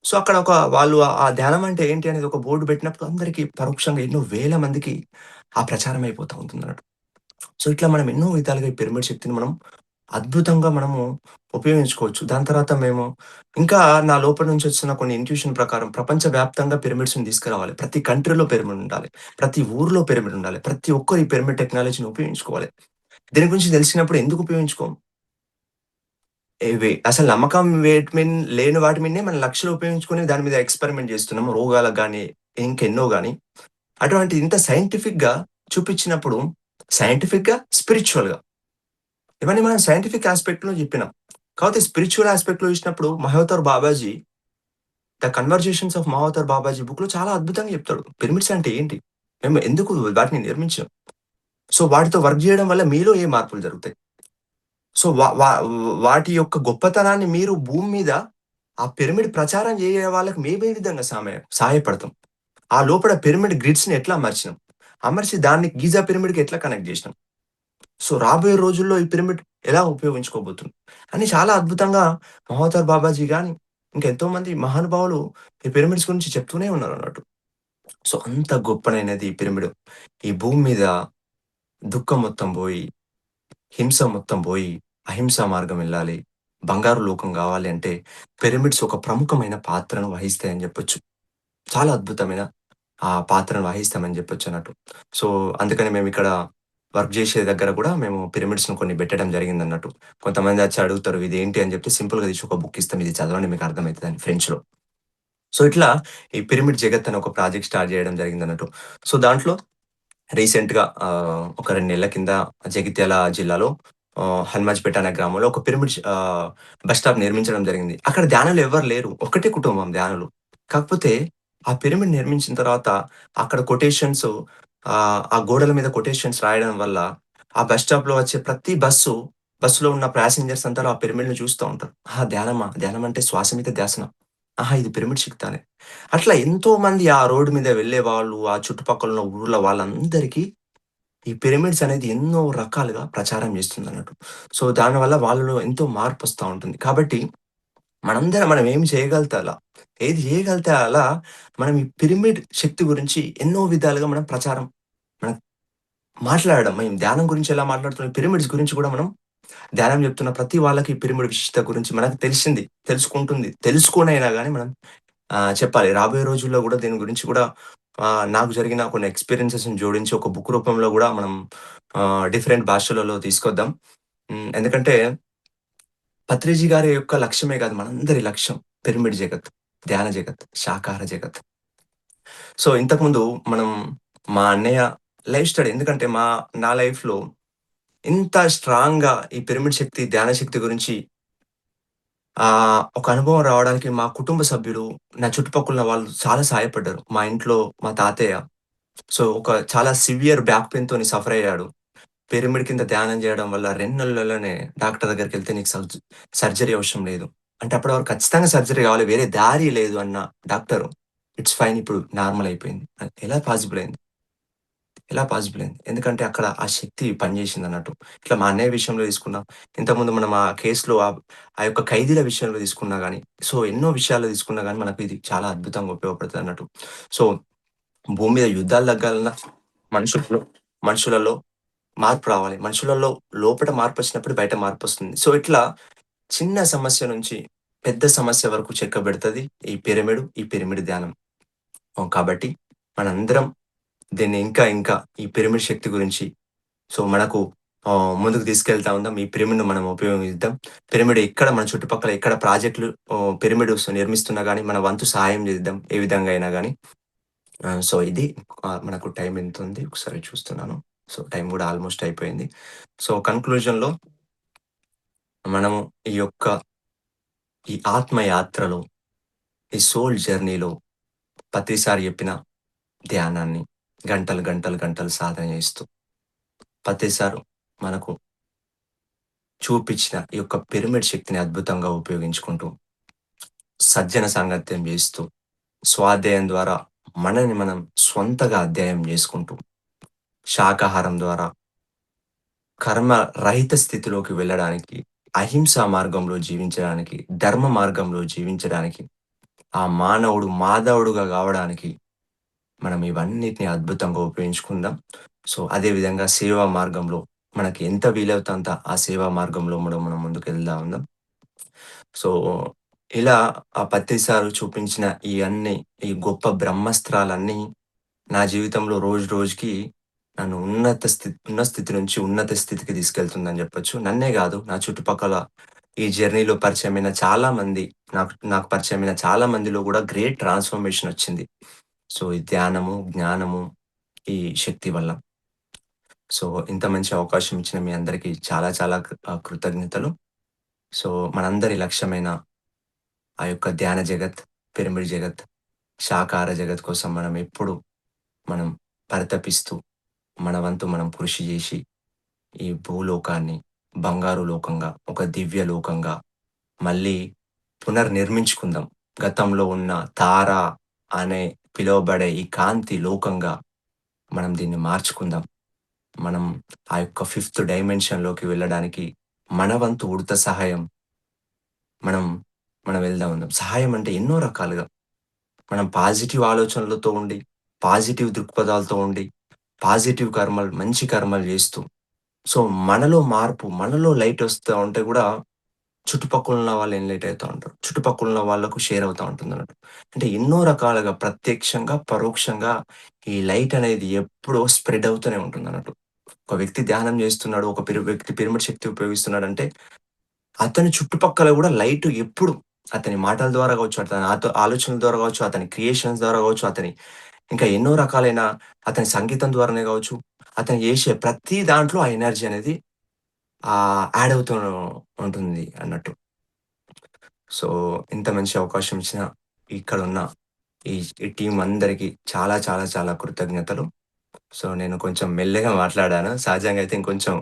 సో, అక్కడ వాళ్ళు ఆ ధ్యానం అంటే ఏంటి అనేది ఒక బోర్డ్ పెట్టినప్పుడు అందరికి పరోక్షంగా ఎన్నో వేల మందికి ఆ ప్రచారం అయిపోతా ఉంటుందన్నట్టు. సో, ఇట్లా మనం ఎన్నో విధాలుగా ఈ పిరమిడ్ శక్తిని మనం అద్భుతంగా మనము ఉపయోగించుకోవచ్చు. దాని తర్వాత మేము ఇంకా నా లోపల నుంచి వచ్చిన కొన్ని ఇంట్యూషన్ ప్రకారం ప్రపంచవ్యాప్తంగా పిరమిడ్స్‌ని తీసుకురావాలి. ప్రతి కంట్రీలో పిరమిడ్ ఉండాలి. ప్రతి ఊర్లో పిరమిడ్ ఉండాలి. ప్రతి ఒక్కరు ఈ పిరమిడ్ టెక్నాలజీని ఉపయోగించుకోవాలి. దీని గురించి తెలిసినప్పుడు ఎందుకు ఉపయోగించుకోం? అసలు నమ్మకం లేని వాటి మీదనే మనం లక్షలు ఉపయోగించుకొని దాని మీద ఎక్స్‌పెరిమెంట్ జేస్తున్నాం. రోగాలకు గాని, ఇంకెన్నో గాని. అటువంటి ఇంత సైంటిఫిక్‌గా చూపిచ్చినప్పుడు స్పిరిచ్యువల్‌గా ఇవన్నీ మనం సైంటిఫిక్ యాస్పెక్ట్‌లో జెప్పినాం. కాపోతే స్పిరిచ్యువల్ యాస్పెక్ట్‌లో చూసినప్పుడు 'Mahavatar Babaji' 'the conversations of Mahavatar Babaji' బుక్‌లో చాలా అద్భుతంగా చెప్తాడు. పిరమిడ్స్ అంటే ఏంటి? మేము ఎందుకు వాటిని నిర్మించాం? సో, వాటితో వర్క్ జేయడం వల్ల మీలో ఏ మార్పులు జరుగుతాయి? సో, వా వా వాటి యొక్క గొప్పతనాన్ని మీరు భూమి మీద ఆ పిరమిడ్ ప్రచారం జేయ వాళ్ళకి మేము ఏ విధంగా సహాయపడతాం? ఆ లోపల పిరమిడ్ గ్రిడ్స్‌ని ఎట్లా అమర్చినాం? అమర్చి దాన్ని గీజా పిరమిడ్‌కి ఎట్లా కనెక్ట్ జేసినాం? సో, రాబోయే రోజుల్లో ఈ పిరమిడ్ ఎలా ఉపయోగించుకోబోతున్నాం? అని చాలా అద్భుతంగా మహోదర్ బాబాజీ గాని, ఇంకా ఎంతోమంది మహానుభావులు ఈ పిరమిడ్స్ గురించి చెప్తూనే ఉన్నారన్నట్టు. సో, అంత గొప్పనైనది ఈ పిరమిడ్. ఈ భూమి మీద దుఃఖం మొత్తం బోయి, హింస మొత్తం బోయి, అహింసా మార్గం ఎళ్ళాలి. బంగారు లోకం గావాలి అంటే పిరమిడ్స్ ఒక ప్రముఖమైన పాత్రను వహిస్తాయని జెప్పొచ్చు. చాలా అద్భుతమైన పాత్రను వహిస్తామని జెప్పొచ్చన్నట్టు. సో, అందుకని మేమిక్కడ వర్క్ జేసే దగ్గర గూడా మేము పిరమిడ్స్‌ని కొన్ని బెట్టడం జరిగిందన్నట్టు. కొంతమందొచ్చి అడుగుతారు ఇదేంటి అని జెప్తే సింపుల్‌గా తీసి ఒక బుక్ ఇస్తాం. ఇది చదవండి మీకు అర్థమైతదని ఫ్రెంచ్‌లో. సో, ఇట్లా ఈ పిరమిడ్ జగత్ అని ఒక ప్రాజెక్ట్ స్టార్ట్ జేయడం జరిగిందన్నట్టు. సో, దాంట్లో రీసెంట్‌గా ఒక 2 నెలల కింద జగిత్యాల జిల్లాలో హనుమాజ్‌పేట అనే గ్రామంలో ఒక బస్ స్టాప్ నిర్మించడం జరిగింది. అక్కడ ధ్యానులు ఎవ్వరు లేరు. ఒక్కటే కుటుంబం ధ్యానులు. కాకపోతే ఆ పిరమిడ్ నిర్మించిన తర్వాత అక్కడ ఆ గోడల మీద కొటేషన్స్ రాయడం వల్ల ఆ బస్ స్టాప్‌లో వచ్చే ప్రతి బస్సులో ఉన్న ప్యాసింజర్స్ అందరూ ఆ పిరమిడ్‌ని చూస్తా ఉంటారు. ఆహా! ధ్యానమా? ధ్యానం అంటే శ్వాస మీద ధ్యాసనా? ఆహా! ఇది పిరమిడ్ శక్తానే. అట్లా ఎంతోమంది ఆ రోడ్ మీద వెళ్ళేవాళ్ళు, ఆ చుట్టుపక్కల ఉన్న ఊర్ల వాళ్ళందరికీ ఈ పిరమిడ్స్ అనేది ఎన్నో రకాలుగా ప్రచారం చేస్తుందన్నట్టు. సో, దానివల్ల వాళ్ళలో ఎంతో మార్పొస్తా ఉంటుంది. కాబట్టి మనం ఏం చేయగలిగితే అలా. ఏది చేయగలిగితే అలా మనం ఈ పిరమిడ్ శక్తి గురించి ఎన్నో విధాలుగా మనం ప్రచారం మనం మాట్లాడడం. మేము ధ్యానం గురించి ఎలా మాట్లాడుతున్నాం, పిరమిడ్స్ గురించి కూడా మనం ధ్యానం చెప్తున్న ప్రతి వాళ్ళకి పిరమిడ్ విశిష్టత గురించి మనకు తెలిసింది, తెలుసుకొనైనా గాని మనం చెప్పాలి. రాబోయే రోజుల్లో గూడా దీని గురించి గూడా నాకు జరిగిన కొన్ని ఎక్స్‌పీరియన్సెస్‌ని జోడించి ఒక బుక్ రూపంలో గూడా మనం డిఫరెంట్ భాషలలో తీసుకొద్దాం. ఎందుకంటే పత్రిజీ గారి యొక్క లక్ష్యమే గాదు మనందరి లక్ష్యం పిరమిడ్ జగత్, ధ్యాన జగత్, శాకాహార జగత్. సో, ఇంతకుముందు మనం మా అన్నయ్య లైఫ్ స్టైల్ ఎందుకంటే నా లైఫ్‌లో ఇంత స్ట్రాంగ్‌గా ఈ పిరమిడ్ శక్తి, ధ్యాన శక్తి గురించి ఒక అనుభవం రావడానికి మా కుటుంబ సభ్యులు, నా చుట్టుపక్కల ఉన్న వాళ్ళు చాలా సహాయపడ్డారు. మా ఇంట్లో మా తాతయ్య ఒక చాలా సివియర్ బ్యాక్ పెయిన్‌తోని సఫర్ అయ్యాడు. పిరమిడ్ కింద ధ్యానం చేయడం వల్ల 2 నెలల్లోనే డాక్టర్ దగ్గరికెళ్తే నీకు సర్జరీ అవసరం లేదు. అంటే అప్పటి వరకు ఖచ్చితంగా సర్జరీ కావాలి. వేరే దారి లేదు అన్న డాక్టరు, ఇట్స్ ఫైన్ ఇప్పుడు నార్మల్ అయిపోయింది. ఎలా పాసిబుల్ అయింది? ఎలా పాసిబుల్ అయింది? ఎందుకంటే అక్కడ ఆ శక్తి పనిచేసిందన్నట్టు. ఇట్లా మా అన్నయ్య విషయంలో తీసుకున్నా, ఇంతకుముందు మనం ఆ కేస్‌లో ఆ యొక్క ఖైదీల విషయంలో తీసుకున్నా గాని, ఎన్నో విషయాల్లో తీసుకున్నా గాని మనకు ఇది చాలా అద్భుతంగా ఉపయోగపడతదన్నట్టు. సో, భూమి మీద యుద్ధాలు తగ్గాలన్నా మనుషుల్లో మనుషులలో మార్పు రావాలి. మనుషులలో లోపట మార్పొచ్చినప్పుడు బయట మార్పొస్తుంది. ఇట్లా చిన్న సమస్య నుంచి పెద్ద సమస్య వరకు చెక్కబెడతది ఈ పిరమిడ్ ధ్యానం. కాబట్టి మనందరం దీన్ని ఇంకా ఇంకా ఈ పిరమిడ్ శక్తి గురించి మనకు ముందుకు తీసుకెళ్తా ఉందాం. ఈ పిరమిడ్‌ను మనం ఉపయోగిద్దాం. పిరమిడ్ ఎక్కడ మన చుట్టుపక్కల ఎక్కడ ప్రాజెక్ట్‌లు పిరమిడ్స్ నిర్మిస్తున్నా గాని మన వంతు సహాయం చేద్దాం. ఏ విధంగా అయినా గాని. ఇది మనకు టైం ఎంతుంది? ఒకసారి చూస్తున్నాను. టైం గూడా ఆల్‌మోస్ట్ అయిపోయింది. కన్‌క్లూజన్‌లో మనము ఈ యొక్క ఈ ఆత్మ యాత్రలో, ఈ సోల్ జర్నీలో ప్రతిసారి చెప్పిన ధ్యానాన్ని గంటలు సాధన చేస్తూ, ప్రతిసారి మనకు చూపిచ్చిన ఈ యొక్క పిరమిడ్ శక్తిని అద్భుతంగా ఉపయోగించుకుంటూ, సజ్జన సాంగత్యం చేస్తూ, స్వాధ్యాయం ద్వారా మనల్ని మనం స్వంతగా అధ్యాయం చేసుకుంటూ, శాకాహారం ద్వారా కర్మ రహిత స్థితిలోకి వెళ్ళడానికి, అహింసా మార్గంలో జీవించడానికి, ధర్మ మార్గంలో జీవించడానికి, ఆ మానవుడు మాధవుడుగా గావడానికి మనం ఇవన్నిటిని అద్భుతంగా ఉపయోగించుకుందాం. అదే విధంగా సేవా మార్గంలో మనకి ఎంత వీలవుతే అంత ఆ సేవా మార్గంలో మనం ముందుకెళ్తా ఉందాం. సో, ఇలా ఆ పత్రి సారు చూపించిన ఈ గొప్ప బ్రహ్మాస్త్రాలన్నీ నా జీవితంలో రోజు రోజుకి నన్ను ఉన్న స్థితి నుంచి ఉన్నత స్థితికి తీసుకెళ్తుందని జెప్పొచ్చు. నన్నే గాదు, నా చుట్టుపక్కల ఈ జర్నీలో పరిచయమైన చాలా మంది నాకు పరిచయమైన చాలా మందిలో గూడా గ్రేట్ ట్రాన్స్‌ఫర్మేషన్ ఒచ్చింది. ఈ ధ్యానము, జ్ఞానము, ఈ శక్తి వల్ల. ఇంత మంచి అవకాశం ఇచ్చిన మీ అందరికీ చాలా చాలా కృతజ్ఞతలు. మనందరి లక్ష్యమైన ఆ యొక్క ధ్యాన జగత్, పిరమిడ్ జగత్, శాకాహార జగత్ కోసం మనం ఎప్పుడు మనం పరితపిస్తూ, మన వంతు మనం కృషి జేసి, ఈ భూలోకాన్ని బంగారు లోకంగా, ఒక దివ్య లోకంగా మళ్ళీ పునర్నిర్మించుకుందాం. గతంలో ఉన్న తార అనే పిలువబడే ఈ కాంతి లోకంగా మనం దీన్ని మార్చుకుందాం. మనం ఆ యొక్క ఫిఫ్త్ డైమెన్షన్‌లోకి వెళ్ళడానికి మన వంతు ఉడత సహాయం మనం, మనం వెళ్దాం ఉందాం. సహాయం అంటే ఎన్నో రకాలుగా. మనం పాజిటివ్ ఆలోచనలతో ఉండి, పాజిటివ్ దృక్పథాలతో ఉండి, పాజిటివ్ కర్మలు, మంచి కర్మలు జేస్తూ, సో, మనలో మార్పు, మనలో లైటొస్తా ఉంటే గూడా చుట్టుపక్కలున్న వాళ్ళు ఎన్‌లైట్ అయితా ఉంటారు. చుట్టుపక్కలున్న వాళ్ళకు షేర్ అవుతా ఉంటుందన్నట్టు. అంటే ఎన్నో రకాలుగా ప్రత్యక్షంగా, పరోక్షంగా ఈ లైట్ అనేది ఎప్పుడో స్ప్రెడ్ అవుతూనే ఉంటుందన్నట్టు. ఒక వ్యక్తి ధ్యానం జేస్తున్నాడు, ఒక వ్యక్తి పిరమిడ్ శక్తి ఉపయోగిస్తున్నాడంటే, అతని చుట్టుపక్కల గూడా లైట్ ఎప్పుడు అతని మాటల ద్వారా గావచ్చు, అతని ఆలోచనల ద్వారా గావచ్చు, అతని క్రియేషన్స్ ద్వారా గావచ్చు, ఇంకా ఎన్నో రకాలైన అతని సంగీతం ద్వారానే గావచ్చు, అతను జేసే ప్రతి దాంట్లో ఆ ఎనర్జీ అనేది యాడ్ అవుతూ ఉంటుంది అన్నట్టు. సో, ఇంత మంచి అవకాశం ఇచ్చిన ఇక్కడున్న ఈ ఈ టీమ్ అందరికి చాలా చాలా చాలా కృతజ్ఞతలు. నేను కొంచెం మెల్లగా మాట్లాడాను. సహజంగా అయితే ఇంకొంచెం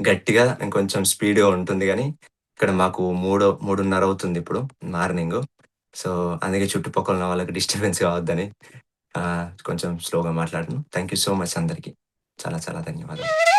గట్టిగా, ఇంకొంచెం స్పీడ్‌గా ఉంటుంది గానీ, ఇక్కడ మాకు 3:30 అవుతుందిప్పుడు మార్నింగు. సో, అందుకే చుట్టుపక్కల ఉన్న వాళ్ళకి డిస్టర్బెన్స్ కావద్దని కొంచెం స్లోగా మాట్లాడాను. థాంక్ యూ సో మచ్ అందరికి. చాలా చాలా ధన్యవాదాలు.